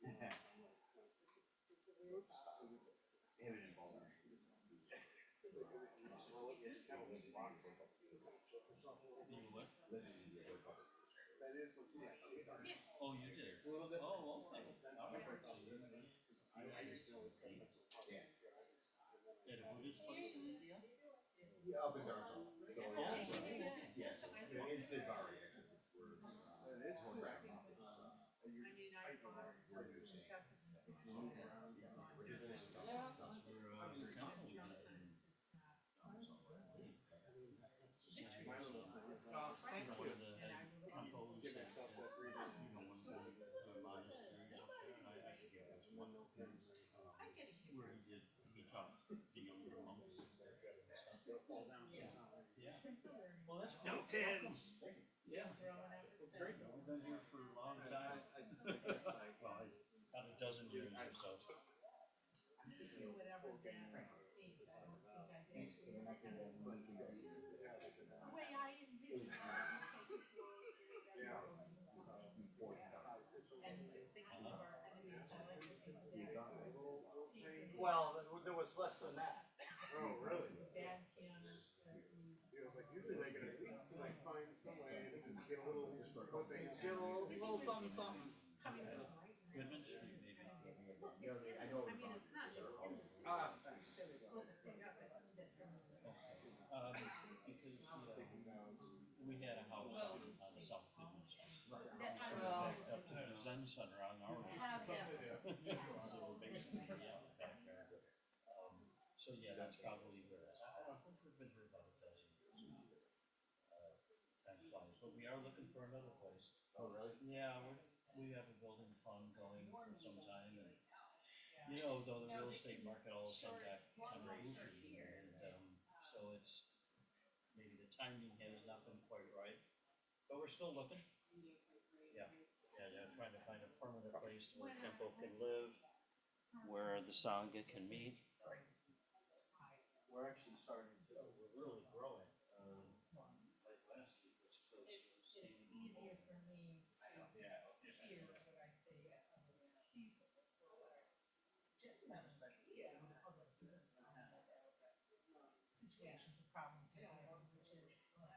Okay. You what? Oh, you did? Oh, okay. All right. At a Buddhist place in India? One of the Khenpos that, one of the monasteries up there, and I forget which one, where he taught the younger monks and stuff. Yeah. Well, that's cool. Welcome. Yeah. It's great. We've been here for a long time. Well, about a dozen years or so. Well, there was less than that. Oh, really? It was like usually they can at least like find some way to just get a little, get a little something, something. Goodman Street, maybe. Ah, Because we had a house on South Goodman Street. So we backed up to the Zen Center on our street. They were basically back there. So yeah, that's probably where it's at. I think we've been here about a dozen years now. Time flies, but we are looking for another place. oh, really? Yeah, we have a building fund going for some time, and though the real estate market all of a sudden got kind of goofy, and so it's maybe the timing has not been quite right, but we're still looking. Yeah, trying to find a permanent place where Khenpo can live, where the Sangha can meet. We're actually starting to, we're really growing. Like last week, this place was easier for me to hear what I say. Situations or problems, which is, you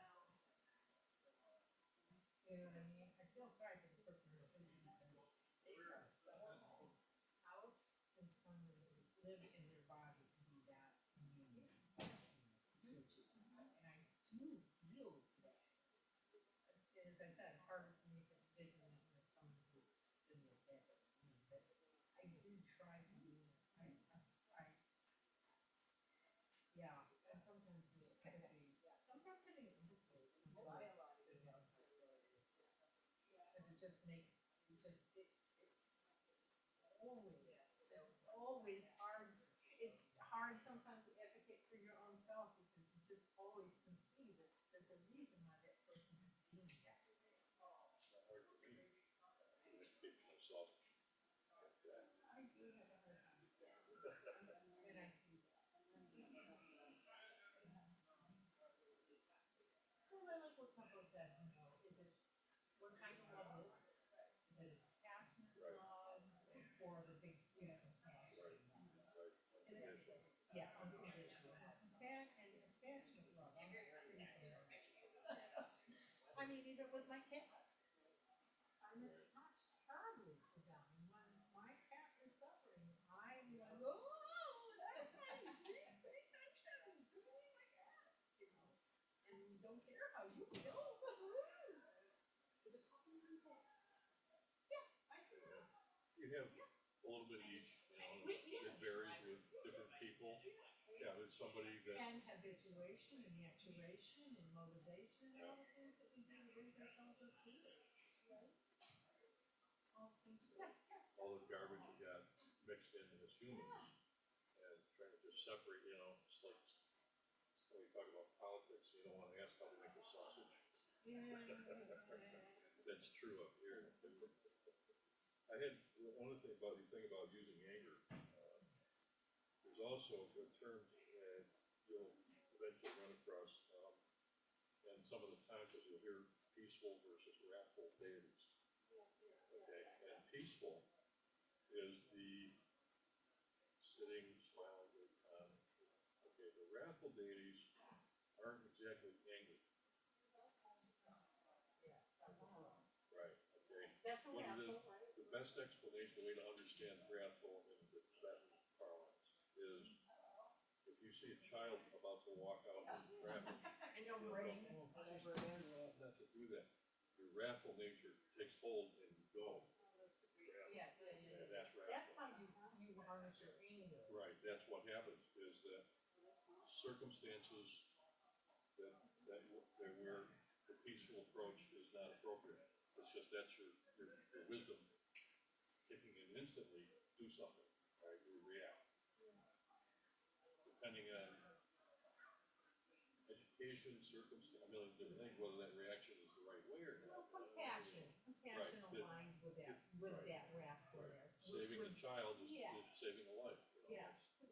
know what I mean? I feel sorry for the person who's surgery because they are how can someone live in their body and be that immune? And I do feel that. As I said, it's harder for me to envision it with someone who's been there better. I do try to do it. Yeah, and sometimes just makes, it's always hard. It's hard sometimes to advocate for your own self because you just always can see that there's a reason why that person is doing that. I do have a hard time with that. And I see that. Well, I like what Khenpo said, you know, is it, what kind of love is it? Is it a passionate love or the big stick of passion? Yeah, unconditional. Passionate love. I mean, even with my cats. I'm not terribly for them. When my cat is suffering, I'm like, oh, that's my pay attention. Give me my cat. You know, and don't care how you feel. Is it causing you to? Yeah, I feel. You have a little bit of each, you know, it varies with different people. Yeah, there's somebody that, And habituation and maturation and motivation and all the things that we do to raise ourselves up to. Right? Yes, yes. all the garbage we got mixed in as humans, and trying to just separate, you know, it's like, when we talk about politics, you don't wanna ask how to make a sausage. That's true up here. I had, one of the things about, you think about using anger, there's also a term that you'll eventually run across, and some of the times that you'll hear peaceful versus wrathful deities. Okay, and peaceful is the sitting, smiling, good time. Okay, the wrathful deities aren't exactly angry. Right, okay. That's a What it is, wrathful, right? the best explanation, the way to understand wrathful in the Tibetan parlance is if you see a child about to walk out in traffic, And you'll bring whatever it is. not to do that. Your wrathful nature takes hold and you go. Yeah, And that's that's wrathful. how you harness your anger. Right, that's what happens, is that circumstances that where the peaceful approach is not appropriate. It's just that's your wisdom kicking in instantly, do something, right, you react. Depending on education, circumstance, a million different things, whether that reaction is the right way or Well, not. compassion Right, aligns with that wrathful Right, there. saving a child is Yeah. saving a life. You know, Yeah.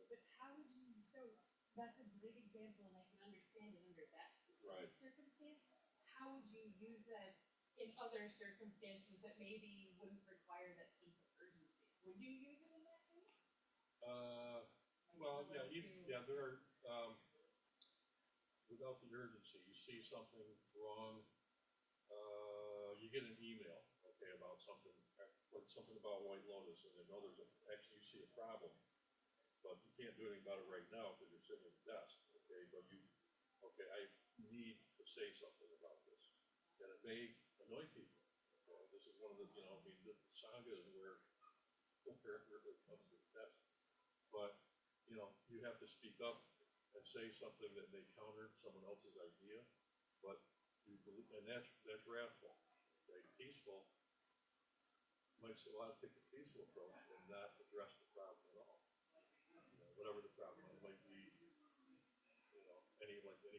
But how would you, so that's a great example and I can understand it under that Right. specific circumstance. How would you use that in other circumstances that maybe wouldn't require that sense of urgency? Would you use it in that case? Well, Like yeah, to- there are, without the urgency, you see something wrong, you get an email, okay, about something, something about White Lotus, and they know actually you see a problem, but you can't do anything about it right now because you're sitting at the desk, okay, but I need to say something about this, and it may annoy people. This is one of the, the saga is where it comes to the test. But, you have to speak up and say something that may counter someone else's idea, but you believe, and that's wrathful. Okay, peaceful, might say, well, I'll take the peaceful approach and not address the problem at all. Whatever the problem is, might be, any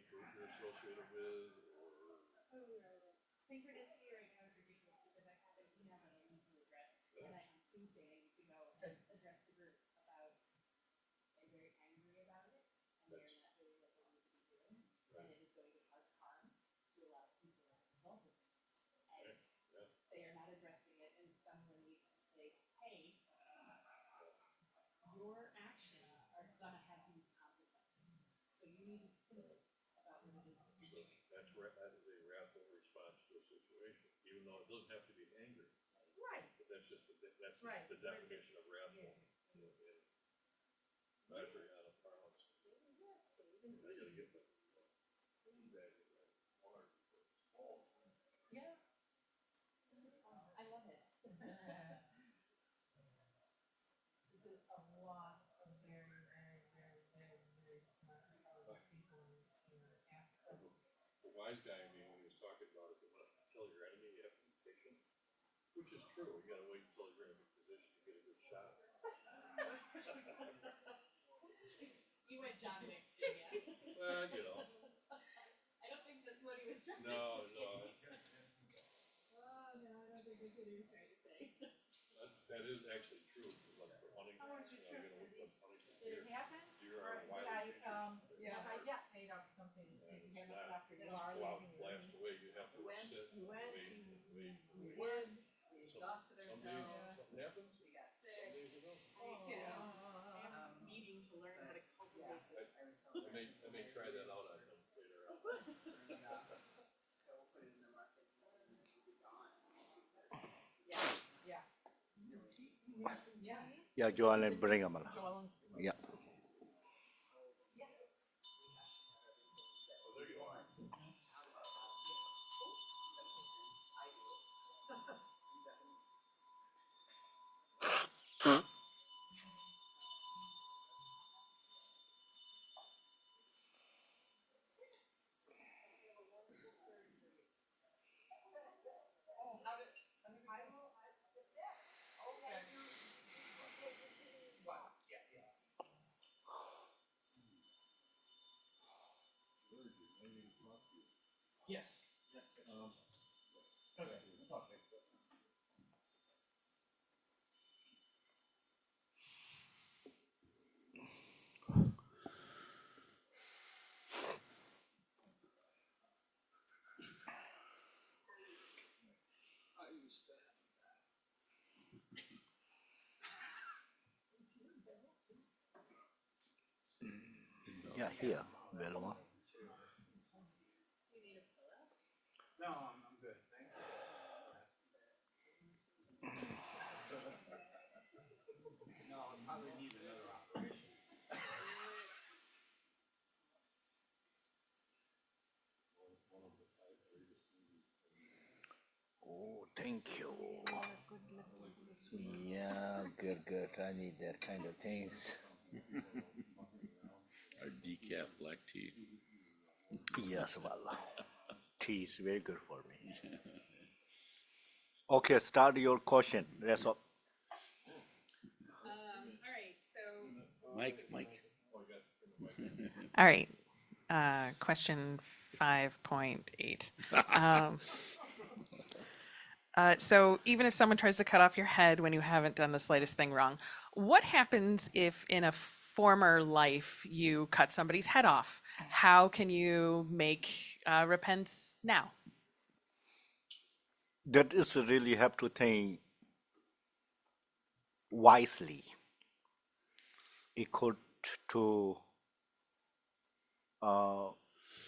group you're associated with, or. Synchronicity right now is ridiculous because I have an email that I need to address. And on Tuesday, I need to go and address the group about, they're very angry about it. And they're not doing what they need to be doing. And it is going to cause harm to a lot of people as a result of it. And they are not addressing it and someone needs to say, hey, your actions are gonna have these consequences. So you need to think about what it is that you're doing. That is a wrathful response to a situation, even though it doesn't have to be angry. Right. But that's just, that's Right. the definition of wrathful. Yeah. Measuring out of parlance. I gotta get the bag of that water. Yeah. This is fun. I love it. This is a lot of very, very, very, very, very smart people in Africa. The wise guy in me, when he was talking about it, you want to tell your enemy you have to be patient. Which is true, you gotta wait until you're in a good position to get a good shot. You went John Wick, yeah. Well, you know, I don't think that's what he was trying to say. no, no, Oh, no, I don't think that's what he was trying to say. that is actually true, like for hunting, How much you your know, you're trip gonna to wait these, for hunting for did it deer. happen? Deer Or, are wild yeah, creatures. yeah, I got paid off something, if you It's haven't not, stopped or you you just are go out leaving, and blast away, you have to went, sit, we went, wait, wait, we wait. went, we exhausted Some days, ourselves, something happens, we got some sick. days you don't. I'm needing to learn how to cultivate this. I may try that out on them later on. So we'll put it in the market and then we'll be gone. Yeah. Yeah. Yeah, Joanne, bring them. Yeah. Yeah, here, Velma. Oh, thank you. Yeah, good, good. I need that kind of things. Our decaf black tea. Yes, well, tea is very good for me. Okay, start your question. That's all. All right, so Mike. All right. Question 5.8. Um, so even if someone tries to cut off your head when you haven't done the slightest thing wrong, what happens if in a former life you cut somebody's head off? How can you make repents now? That is really have to think wisely. It could to uh,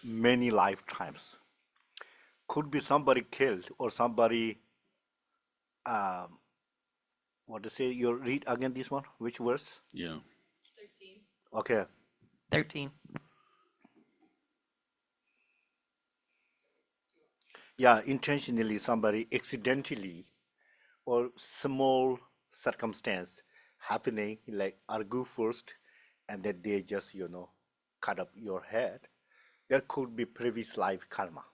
many lifetimes. Could be somebody killed or somebody. What to say? You read again this one. Which verse? Yeah. 13. Okay. 13. Yeah, intentionally somebody accidentally or small circumstance happening like argue first and then they just cut up your head. There could be previous life karma.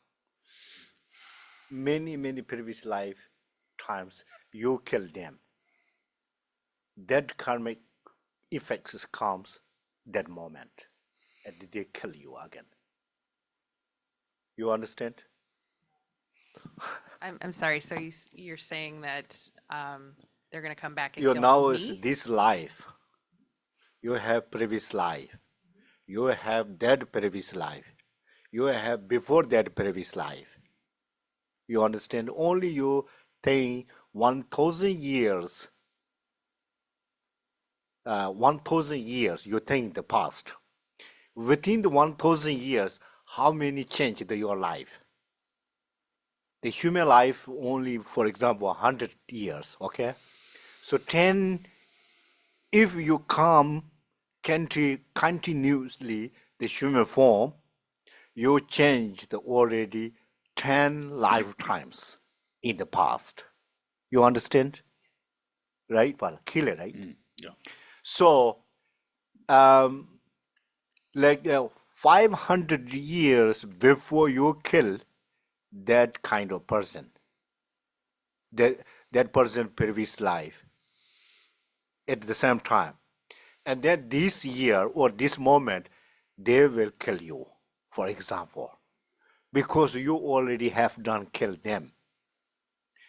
Many previous life times you kill them. That karmic effects comes that moment and they kill you again. You understand? I'm sorry. So you're saying that they're going to come back and You kill now is me? this life. You have previous life. You have that previous life. You have before that previous life. You understand? Only you think 1,000 years, 1,000 years, you think the past. Within the 1,000 years, how many changed your life? The human life only, for example, 100 years, okay? So 10, if you come continuously the human form, you changed already 10 lifetimes in the past. You understand? Right? Well, clear, right? Yeah. So, um, like 500 years before you kill that kind of person, that that person's previous life at the same time. And then this year or this moment, they will kill you, for example, because you already have done kill them.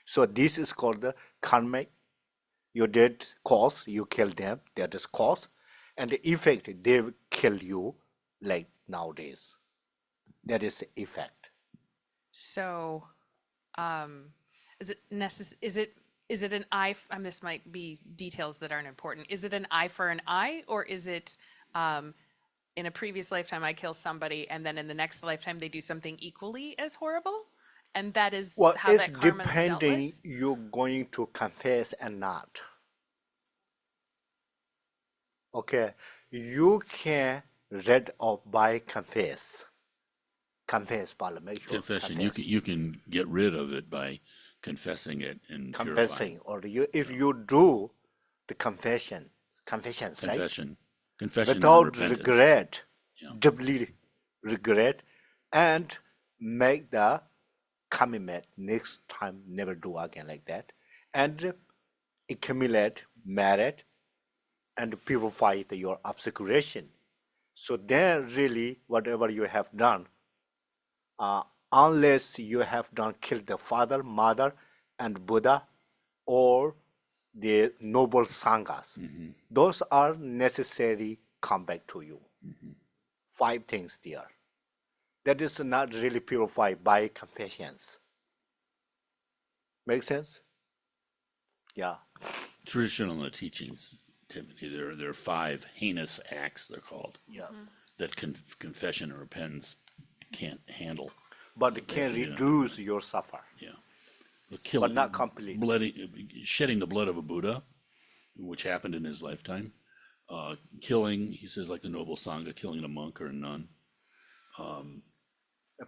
So this is called the karmic. You did cause, you kill them, that is cause. And the effect, they will kill you like nowadays. That is the effect. So, is it is it an eye, this might be details that aren't important. Is it an eye for an eye, or is it, in a previous lifetime, I kill somebody, and then in the next lifetime, they do something equally as horrible? And that is Well, how it's that karma's dealt with? depending you're going to confess and not. Okay, you can read off by confess. Confess, Pala, make sure. Confession. Confess. You can get rid of it by confessing it and purifying. Confessing, or you if you do the confessions, right? Confession. Confession and Without repentance. regret, Yeah. deeply regret, and make the commitment next time never do again like that, and accumulate merit and purify your obscuration. So then really whatever you have done, unless you have done killed the father, mother, and Buddha, or the noble sanghas, those are necessary come back to you. 5 things there. That is not really purified by confessions. Make sense? Yeah. Traditional in the teachings, Timothy, there are 5 heinous acts, they're called, Yeah. that confession or repentance can't handle. But it can reduce your suffer. Yeah. The killing, not completely. shedding the blood of a Buddha, which happened in his lifetime. Killing, he says, like the noble Sangha, killing a monk or a nun.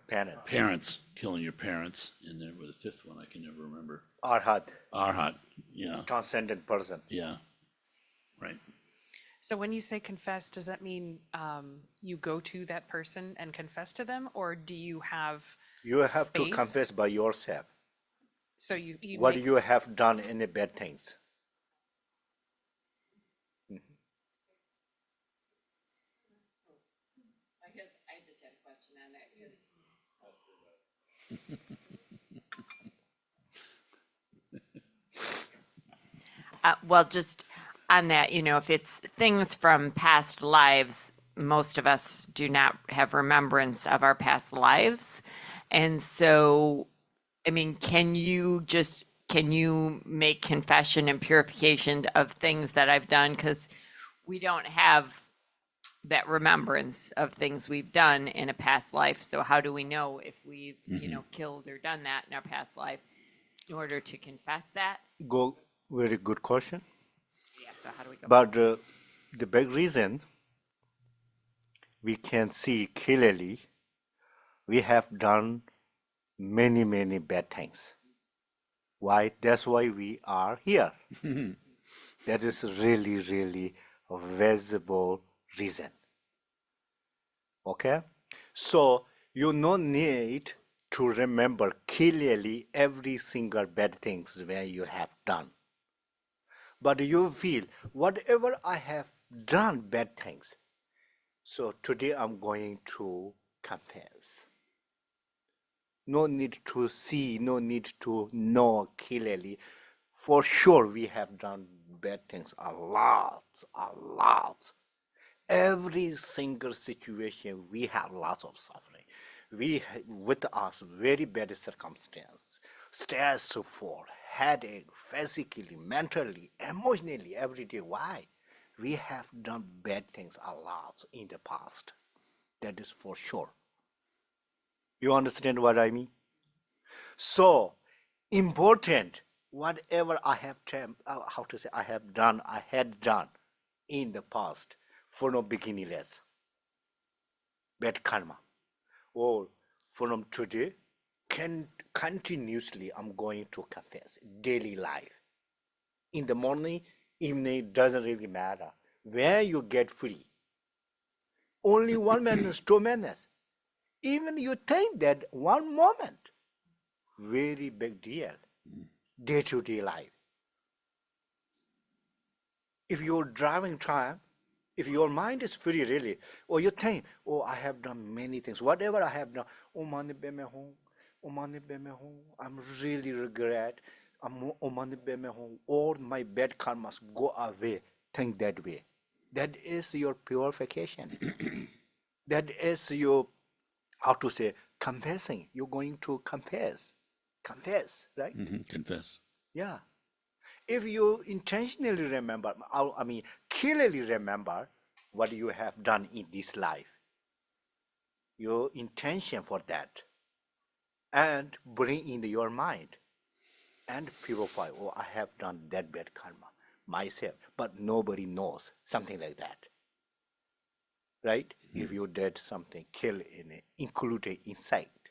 Penance. Parents, killing your parents. And there was the 5th one, I can never remember. Arhat, Arhat, yeah, transcendent person. yeah, right. So when you say confess, does that mean you go to that person and confess to them, or do you have You have to space? confess by yourself So you what make, you have done in the bad things. I just had a question on that. Well, just on that, if it's things from past lives, most of us do not have remembrance of our past lives. And so, I mean, can you make confession and purification of things that I've done? Because we don't have that remembrance of things we've done in a past life. So how do we know if we've, killed or done that in our past life in order to confess that? Go, very good question. Yeah, so how do we go? But the big reason we can see clearly, we have done many, many bad things. Why? That's why we are here. That is really, really a visible reason. Okay? So you no need to remember clearly every single bad things where you have done. But you feel whatever I have done bad things. So today I'm going to confess. No need to see, no need to know clearly. For sure, we have done bad things a lot, a lot. Every single situation, we have lots of suffering. With us, very bad circumstance, stressful, headache, physically, mentally, emotionally, every day. Why? We have done bad things a lot in the past. That is for sure. You understand what I mean? So important, whatever I have I have done, I had done in the past for no beginningless bad karma. Or from today, continuously I'm going to confess daily life. In the morning, evening, doesn't really matter. Where you get free. Only 1 minute, 2 minutes. Even you think that one moment, very big deal. day-to-day life. If you're driving time, if your mind is free really, or you think, oh, I have done many things, whatever I have done, oh, mane be me home, oh, mane be me home, I'm really regret, oh, mane be me home, all my bad karmas go away, think that way. That is your purification. That is your, how to say, confessing. You're going to confess, right? Confess. Yeah. If you intentionally remember, I mean, clearly remember what you have done in this life, your intention for that, and bring in your mind and purify, oh, I have done that bad karma myself, but nobody knows, something like that. Right? If you did something, kill in it, included insect,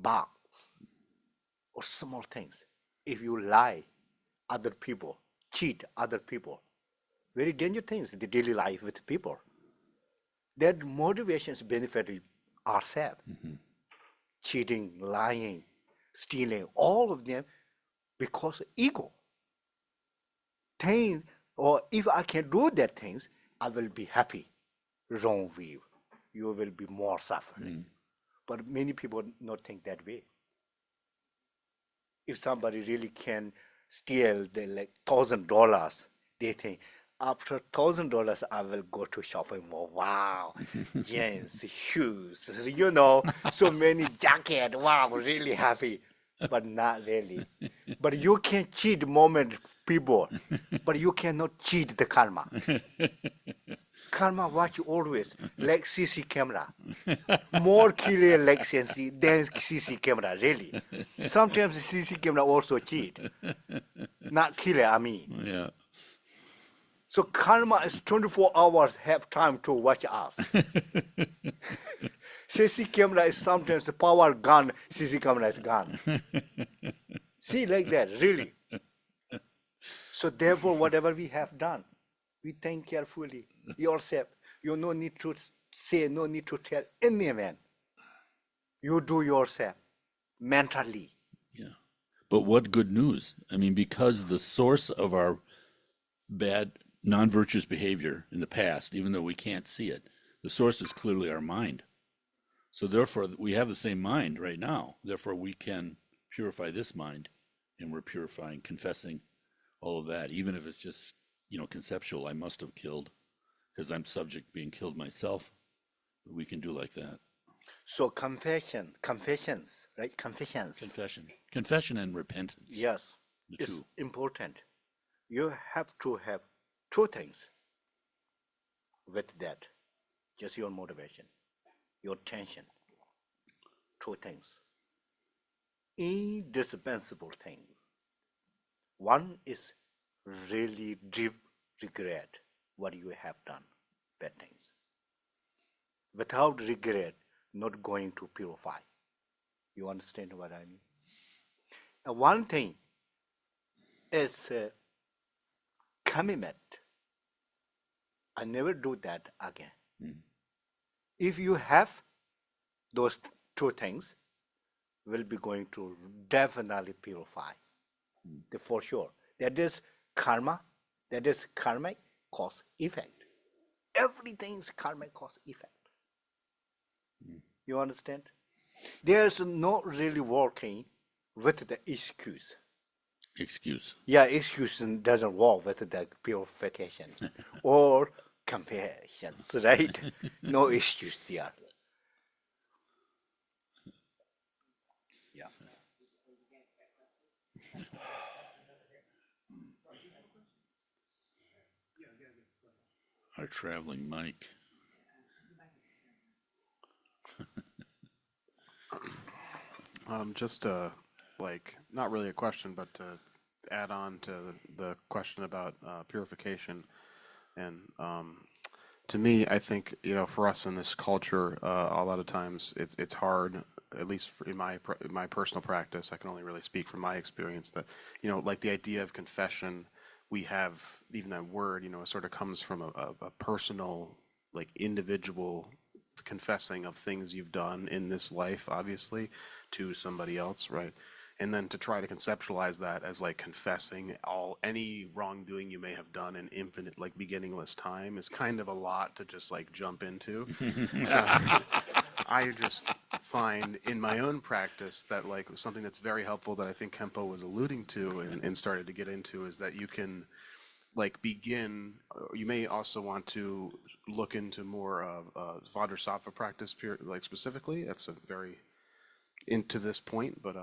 bugs, or small things. If you lie, other people, cheat other people, very dangerous things in the daily life with people. That motivations benefit ourselves. Cheating, lying, stealing, all of them because ego. Think, or if I can do that things, I will be happy. Wrong view. You will be more suffering. But many people not think that way. If somebody really can steal the like $1,000, they think after $1,000 I will go to shopping mall. Wow, jeans, shoes, so many jacket. Wow, really happy, but not really. But you can cheat moment people, but you cannot cheat the karma. Karma watch you always like CC camera. More clear like CC than CC camera, really. Sometimes CC camera also cheat. Not clear, I mean. Yeah. So karma is 24 hours have time to watch us. CC camera is sometimes a power gun, CC camera is gun. See, like that, really. So therefore, whatever we have done, we think carefully yourself. You no need to say, no need to tell anyone. You do yourself mentally. Yeah. But what good news? I mean, because the source of our bad, non virtuous behavior in the past, even though we can't see it, the source is clearly our mind. So therefore, we have the same mind right now. Therefore, we can purify this mind, and we're purifying, confessing all of that, even if it's just, conceptual. I must have killed because I'm subject being killed myself. We can do like that. So confessions, right? Confessions. Confession and repentance. Yes, The it's two. important. You have to have two things with that. Just your motivation, your tension. Two things. Indispensable things. One is really deep regret what you have done, bad things. Without regret, not going to purify. You understand what I mean? And one thing is commitment. I never do that again. If you have those two things, will be going to definitely purify. For sure. That is karma. That is karmic cause effect. Everything's karmic cause effect. You understand? There's not really working with the excuse. Excuse. Yeah, excuse doesn't work with the purification or compassions, right? No excuse there. Yeah. Our traveling mic. Just like not really a question, but to add on to the question about purification, and to me, I think for us in this culture, a lot of times it's hard. At least in my personal practice, I can only really speak from my experience that like the idea of confession, we have even that word, it sort of comes from a personal, like individual confessing of things you've done in this life, obviously, to somebody else, right? and then to try to conceptualize that as like confessing any wrongdoing you may have done in infinite, like beginningless time is kind of a lot to just like jump into. So I just find in my own practice that like something that's very helpful that I think Khenpo was alluding to and started to get into is that you can like begin, you may also want to look into more of Vajrasattva practice, like specifically. That's a very into this point, but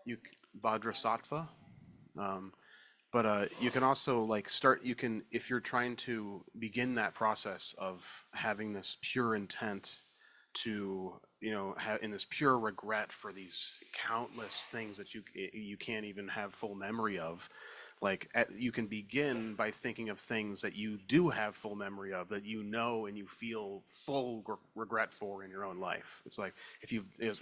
you Vajrasattva. You can also like start. You can if you're trying to begin that process of having this pure intent to have in this pure regret for these countless things that you can't even have full memory of. Like you can begin by thinking of things that you do have full memory of, that you know and you feel full regret for in your own life. It's like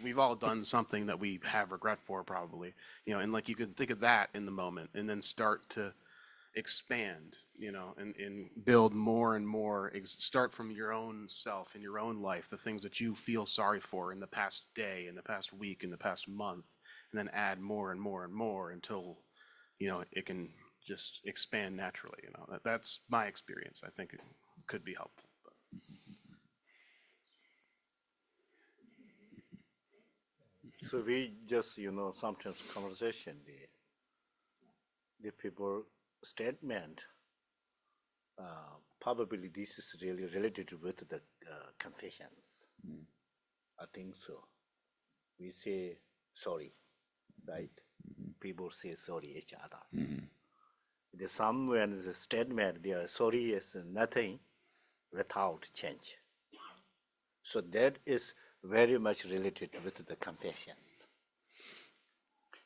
we've all done something that we have regret for probably, and like you can think of that in the moment and then start to expand, and build more and more, start from your own self in your own life, the things that you feel sorry for in the past day, in the past week, in the past month, and then add more and more and more until it can just expand naturally. That's my experience. I think it could be helpful. So we just, sometimes conversation, the people statement, probably this is really related with the confessions. I think so. We say sorry, right? People say sorry each other. The somewhere in the statement, their sorry is nothing without change. So that is very much related with the confessions.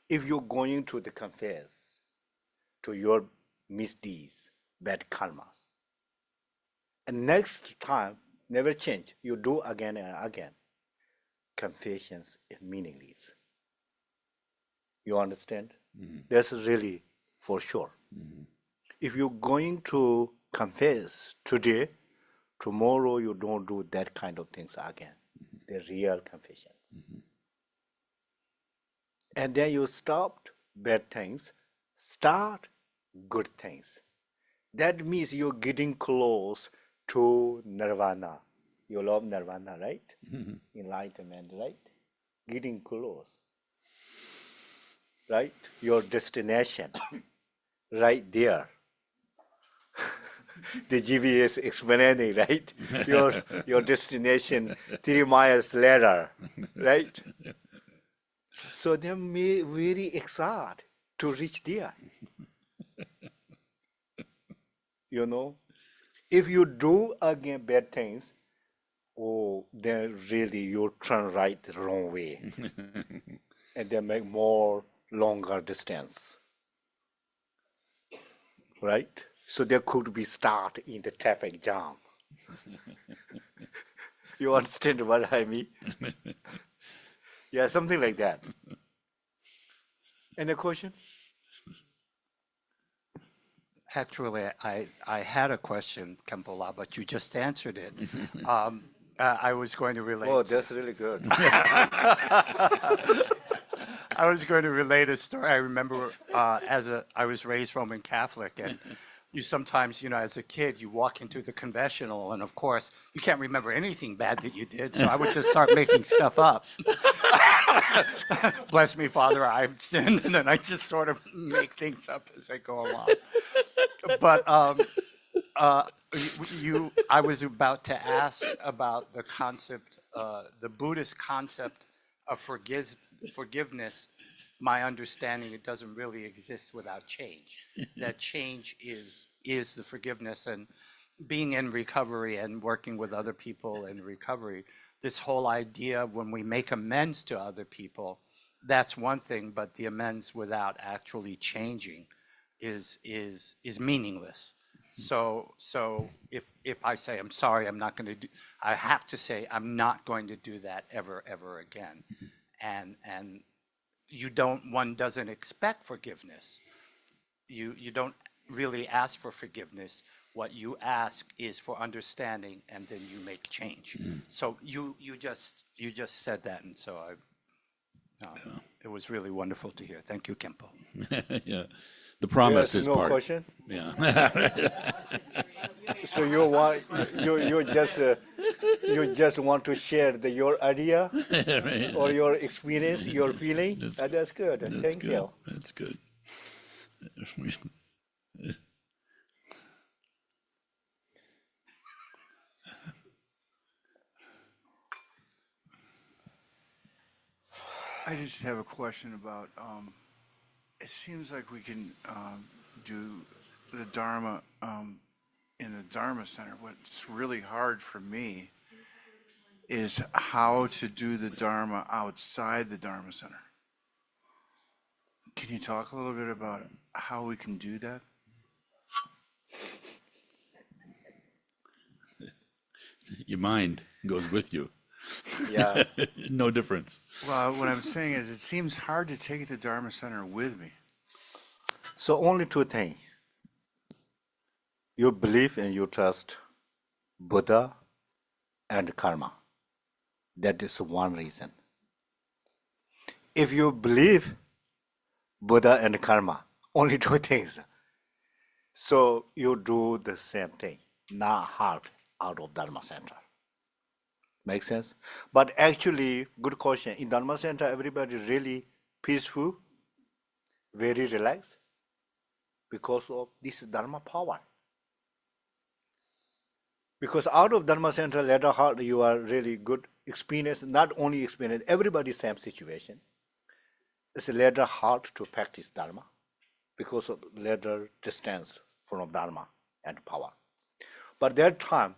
If you're going to the confess to your misdeeds, bad karmas, and next time never change, you do again and again, confessions is meaningless. You understand? That's really for sure. If you're going to confess today, tomorrow you don't do that kind of things again. The real confessions. And then you stopped bad things, start good things. That means you're getting close to nirvana. You love nirvana, right? Enlightenment, right? Getting close. Right? Your destination, right there. The GPS explaining, right? Your destination 3 miles later, right? So they're very excited to reach there. If you do again bad things, then really you turn right the wrong way, and then make more longer distance, right? So there could be start in the traffic jam. You understand what I mean? Yeah, something like that. Any question? Actually, I had a question, Khenpo, but you just answered it. I was going to relate. Oh, that's really good. I was going to relate a story. I remember I was raised Roman Catholic, and you sometimes, as a kid, you walk into the confessional, and of course, you can't remember anything bad that you did, so I would just start making stuff up. Bless me, Father, I've sinned, and then I just sort of make things up as I go along. But I was about to ask about the concept, the Buddhist concept of forgiveness. My understanding, it doesn't really exist without change. That change is the forgiveness, and being in recovery and working with other people in recovery. This whole idea when we make amends to other people, that's one thing, but the amends without actually changing is meaningless. So if I say I'm sorry, I'm not going to do, I have to say I'm not going to do that ever again, and one doesn't expect forgiveness. You don't really ask for forgiveness. What you ask is for understanding, and then you make change. So you just said that, and so It was really wonderful to hear. Thank you, Khenpo. Yeah. The promise There's is no part. question. Yeah. So you just want to share your idea Right. or your experience, your feeling. That's good. That's Thank good. you. That's good. I just have a question about, it seems like we can do the Dharma in the Dharma Center. What's really hard for me is how to do the Dharma outside the Dharma Center. Can you talk a little bit about how we can do that? Your mind goes with you. Yeah. No difference. Well, what I'm saying is it seems hard to take the Dharma Center with me. So only two things. You believe and you trust Buddha and karma. That is one reason. If you believe Buddha and karma, only two things. So you do the same thing, not hard out of Dharma Center. Make sense? But actually, good question. In Dharma Center, everybody really peaceful, very relaxed because of this Dharma power. Because out of Dharma Center, later heart, you are really good experience, not only experience, everybody same situation. It's a later hard to practice Dharma because of later distance from Dharma and power. But that time,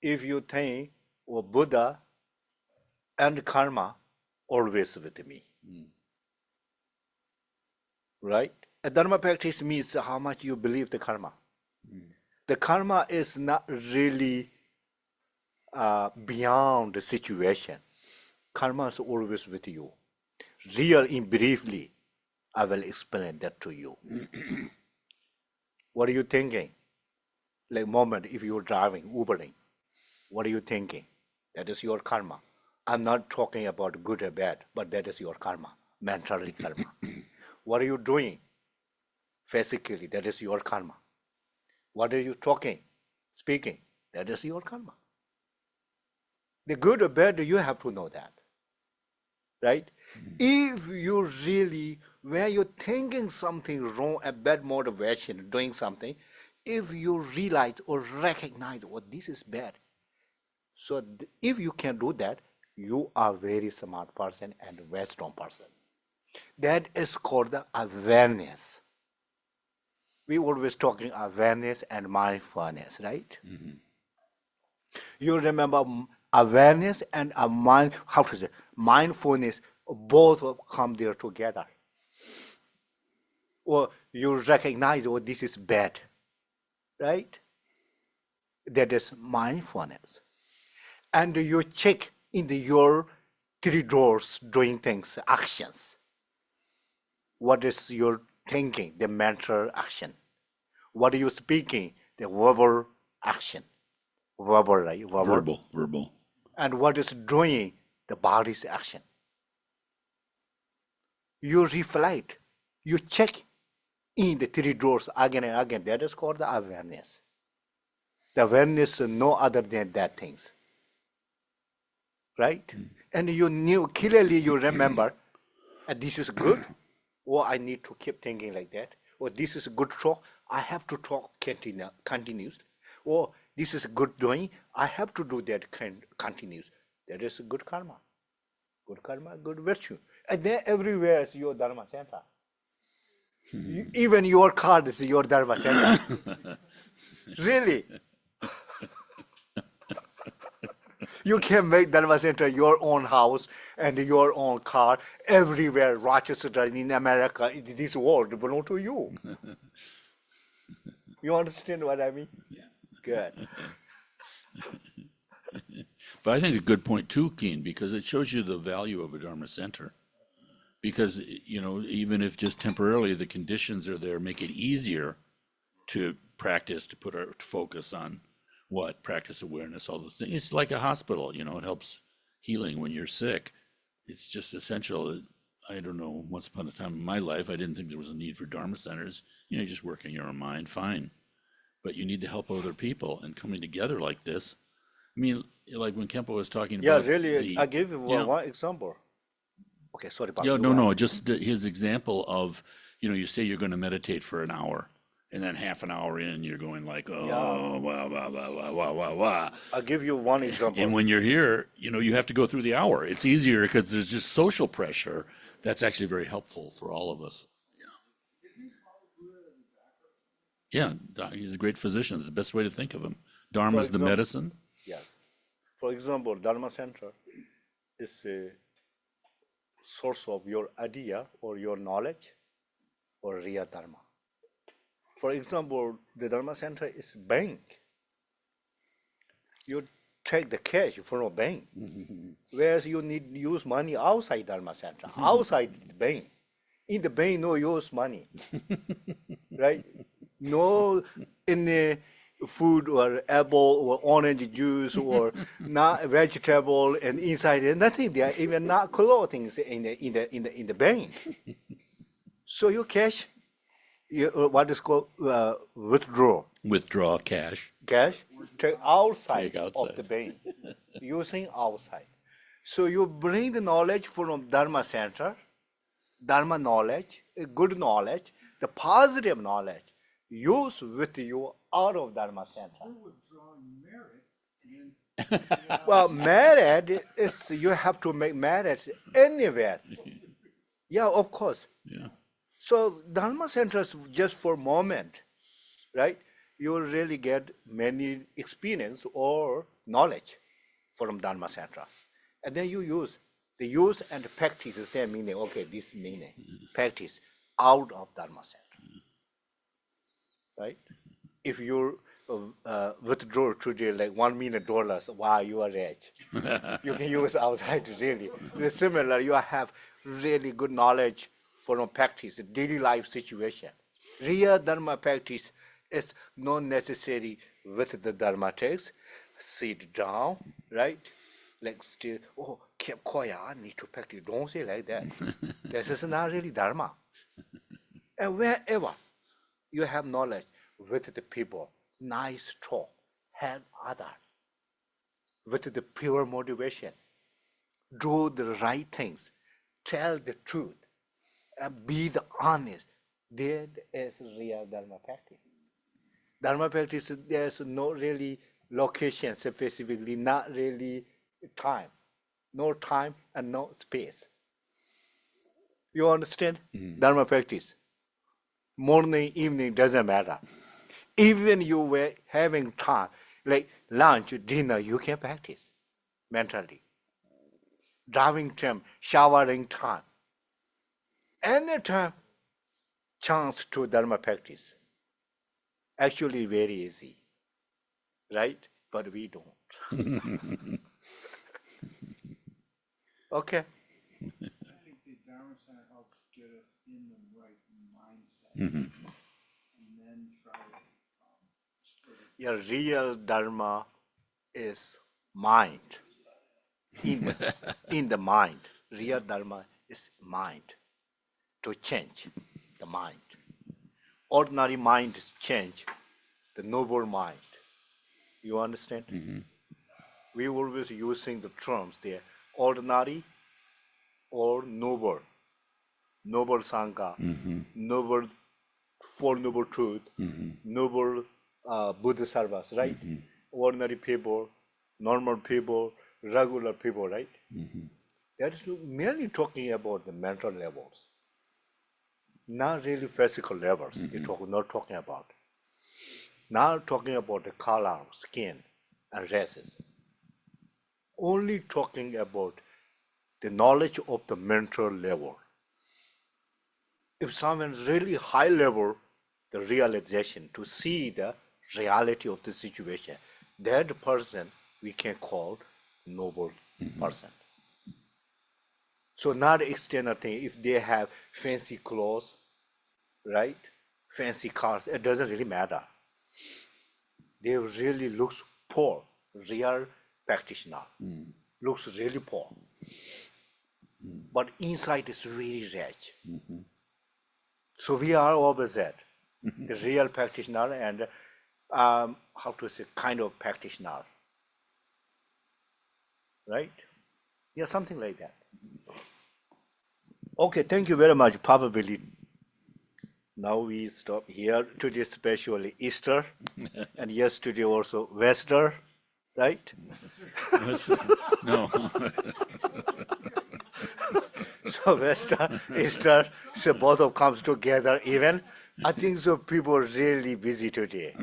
if you think, oh, Buddha and karma always with me, right? A Dharma practice means how much you believe the karma. The karma is not really beyond the situation. Karma is always with you. Real in briefly, I will explain that to you. What are you thinking? Like moment if you're driving, Ubering, what are you thinking? That is your karma. I'm not talking about good or bad, but that is your karma, mentally karma. What are you doing? Physically, that is your karma. What are you talking, speaking? That is your karma. The good or bad, you have to know that, right? If you really, when you're thinking something wrong, a bad motivation, doing something, if you realize or recognize, oh, this is bad. So if you can do that, you are very smart person and very strong person. That is called the awareness. We always talking awareness and mindfulness, right? You remember awareness and a mind, how to say, mindfulness, both come there together. Or you recognize, oh, this is bad, right? That is mindfulness. And you check in your three doors doing things, actions. What is your thinking, the mental action? What are you speaking, the verbal action? Verbal, right? Verbal. And what is doing, the body's action? You reflect, you check in the three doors again and again. That is called the awareness. The awareness is no other than that things. Right? And you knew, clearly you remember, and this is good, or I need to keep thinking like that, or this is a good talk, I have to talk continuous, or this is good doing, I have to do that continuous. That is good karma, good virtue. And then everywhere is your Dharma center. Even your card is your Dharma center. Really? You can make Dharma Center your own house and your own car everywhere. Rochester, in America, in this world belong to you. You understand what I mean? Yeah. Good. But I think a good point too, Keen, because it shows you the value of a Dharma center. Because, even if just temporarily the conditions are there, make it easier to practice, to put our focus on practice awareness, all those things. It's like a hospital, it helps healing when you're sick. It's just essential. I don't know, once upon a time in my life, I didn't think there was a need for Dharma centers. You know, you just work in your own mind, fine. But you need to help other people, and coming together like this. I mean, like when Kempo was talking Yeah, about really, I the, give you yeah, one example. Okay, sorry, Bob, yeah, you no, go ahead. no, just his example of, you know, you say you're going to meditate for an hour, and then half an hour in, you're going like, Yeah, oh, wah, wah, wah, wah, wah, wah, wah. I'll give you one example. And when you're here, you know, you have to go through the hour. It's easier because there's just social pressure. That's actually very helpful for all of us. Yeah, he's a great physician. It's the best way to think of him. For Dharma's the example, medicine. yes. For example, Dharma Center is a source of your idea or your knowledge or real Dharma. For example, the Dharma Center is bank. You take the cash from a bank, whereas you need use money outside Dharma Center, outside the bank. In the bank, no use money, right? No any food or apple or orange juice or not vegetable and inside nothing there, even not clothing in the bank. So you cash, you, what is called withdraw Withdraw cash. cash, take outside Take of outside. the bank, using outside. So you bring the knowledge from Dharma Center, Dharma knowledge, good knowledge, the positive knowledge, use with you out of Dharma Center. Well, merit is you have to make merit anywhere. Yeah, of course. Yeah. So Dharma Center is just for a moment, right? You really get many experience or knowledge from Dharma Center. And then you use the use and practice the same meaning. Okay, this meaning, practice out of Dharma Center, right? If you withdraw today like $1 million, wow, you are rich. You can use outside really. It's similar, you have really good knowledge from practice, daily life situation. Real Dharma practice is not necessary with the Dharma text. Sit down, right? Like still, oh, keep quiet, I need to practice. Don't say like that. This is not really Dharma. And wherever you have knowledge with the people, nice talk, help others with the pure motivation, do the right things, tell the truth, and be the honest. That is real Dharma practice. Dharma practice, there's no really location specifically, not really time. No time and no space. You understand? Dharma practice. Morning, evening, doesn't matter. Even you were having time, like lunch, dinner, you can practice mentally. Driving time, showering time. Anytime, chance to Dharma practice. Actually very easy, right? But we don't. Okay. I think the Dharma Center helps get us in the right mindset and then try to sort of Your real Dharma is mind. In the mind. Real Dharma is mind. To change the mind. Ordinary mind is change the noble mind. You understand? We always using the terms there. Ordinary or noble. Noble Sangha. Noble Four Noble Truth. Noble Buddha Sarvas, right? Ordinary people, normal people, regular people, right? That is merely talking about the mental levels, not really physical levels. Not talking about. Now talking about the color, skin, and races. Only talking about the knowledge of the mental level. If someone really high level, the realization to see the reality of the situation, that person we can call noble person. So not external thing. If they have fancy clothes, right? Fancy cars, it doesn't really matter. They really looks poor. Real practitioner looks really poor. but inside is very rich. So we are opposite, the real practitioner and how to say, kind of practitioner, right? Yeah, something like that. Okay, thank you very much. Probably now we stop here. Today, especially Easter, and yesterday also Wester, right? No. So Wester, Easter, so both of comes together even. I think so people are really busy today.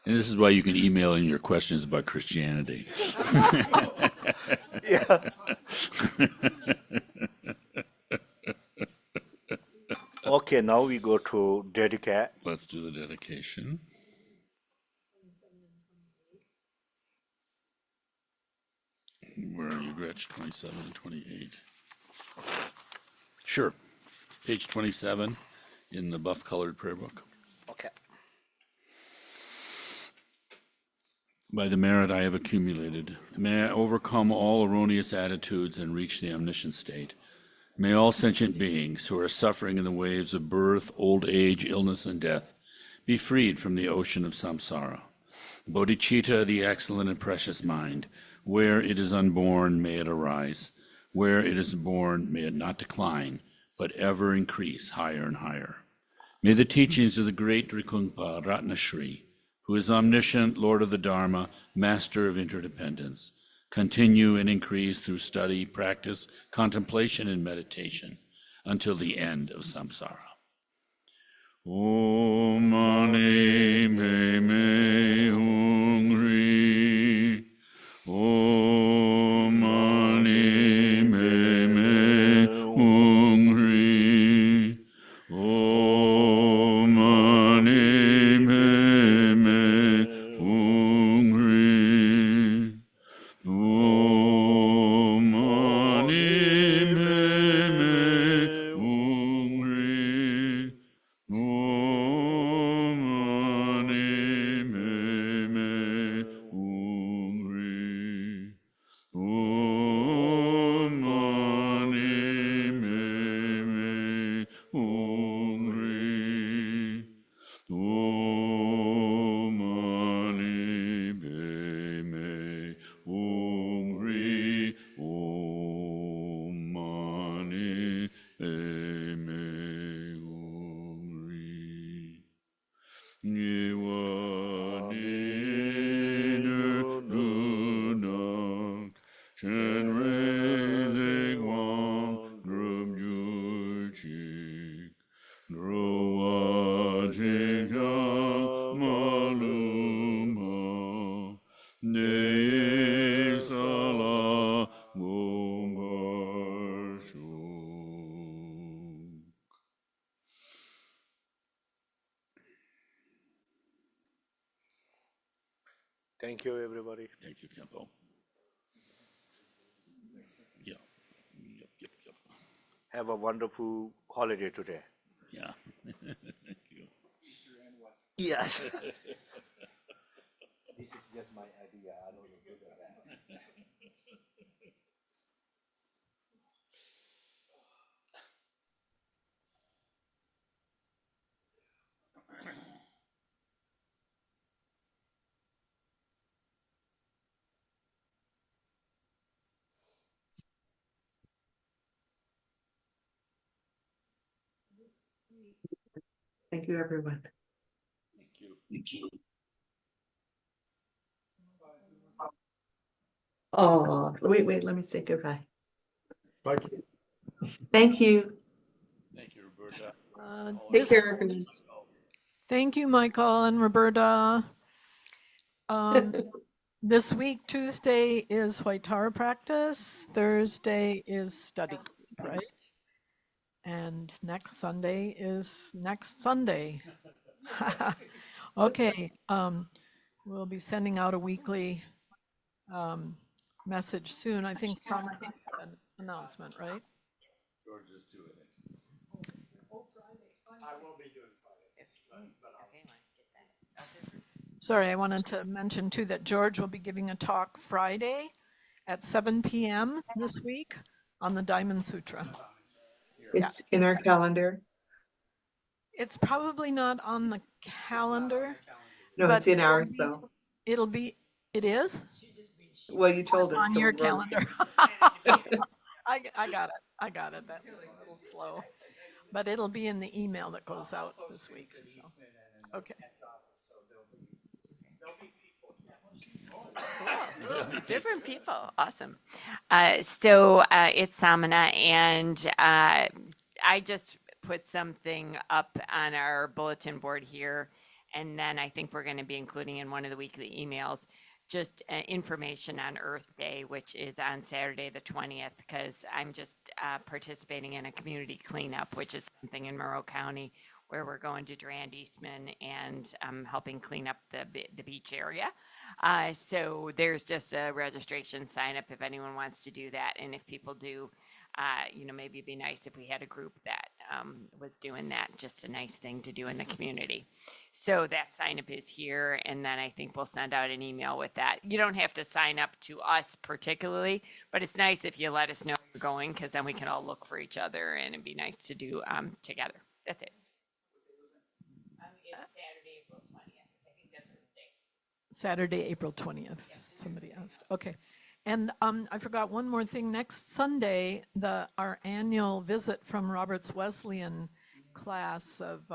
And this is why you can email in your questions about Christianity. Yeah. Okay, now we go to dedicate. Let's do the dedication. Where are you, Gretch? 27 and 28. Sure. Page 27 in the buff-colored prayer book. Okay. By the merit I have accumulated, may I overcome all erroneous attitudes and reach the omniscient state. May all sentient beings who are suffering in the waves of birth, old age, illness, and death be freed from the ocean of samsara. Bodhicitta, the excellent and precious mind, where it is unborn, may it arise. Where it is born, may it not decline, but ever increase higher and higher. May the teachings of the great Drikungpa Ratnashri, who is omniscient, Lord of the Dharma, master of interdependence, continue and increase through study, practice, contemplation, and meditation until the end of samsara. Om Mani Padme Hum Hri. Om Mani Padme Hum Hri. Om Mani Padme Hum Hri. Om Mani Padme Hum Hri. Om Mani Padme Hum Hri. Om Mani Padme Hum Hri. Om Mani Padme Hum Hri. Om Mani Padme Hum Hri. Niwadinu Nunak Chen Raising One Drum Juchik Drowajing Maluma Ne Sala Mumbarshu. Thank you, everybody. Thank you, Khenpo. Yeah. Yep. Have a wonderful holiday today. Yeah. Thank you. Yes. This is just my idea. I don't know good or bad. Thank you, everyone. Thank you. Oh, wait, let me say goodbye. Thank you. Thank you. Thank you, Roberta. Take care, everyone. Thank you, Michael and Roberta. This week, Tuesday is White Tower practice. Thursday is study group, right? And next Sunday is next Sunday. Okay, we'll be sending out a weekly message soon. I think Tom had an announcement, right? George is too, I think. I will be doing Friday. Sorry, I wanted to mention too that George will be giving a talk Friday at 7 p.m. this week on the Diamond Sutra. It's in our calendar. It's probably not on the calendar. No, but it's in it'll ours be- though. It'll be, it is Well, you told us. on so your we wrote it. calendar. I got it. I got it. That was a little slow. But it'll be in the email that goes out this week. So. Okay. Different people. Awesome. It's Samana, and I just put something up on our bulletin board here, and then I think we're going to be including in one of the weekly emails just information on Earth Day, which is on Saturday the 20th, because I'm just participating in a community cleanup, which is something in Monroe County where we're going to Durand Eastman and helping clean up the beach area. So there's just a registration sign up if anyone wants to do that. And if people do, maybe it'd be nice if we had a group that was doing that, just a nice thing to do in the community. So that sign up is here. And then I think we'll send out an email with that. You don't have to sign up to us particularly, but it's nice if you let us know you're going, because then we can all look for each other and it'd be nice to do together. That's it. It's Saturday, April 20th. I think that's the date. Saturday, April 20th. Somebody asked. Okay. And I forgot one more thing. Next Sunday, our annual visit from Roberts Wesleyan class of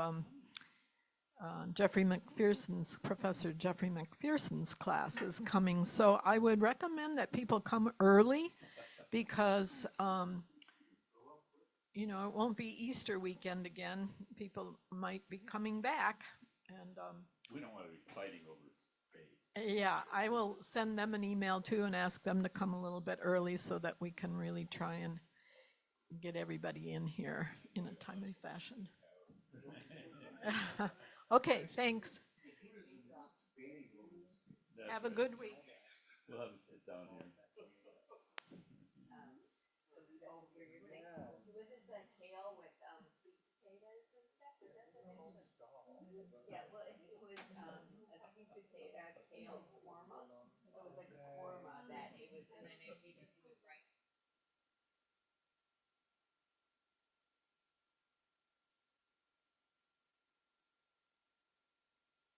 Professor Jeffrey McPherson's class is coming. So I would recommend that people come early because, it won't be Easter weekend again. People might be coming back and, We don't want to be fighting over space. yeah, I will send them an email too and ask them to come a little bit early so that we can really try and get everybody in here in a timely fashion. Okay, thanks. Have a good week. We'll have to sit down here. Was this the kale with sweet potatoes and stuff? Was that the name? Yeah, well, I think it was a sweet potato kale korma. So it was like a korma that it was, and then it gave you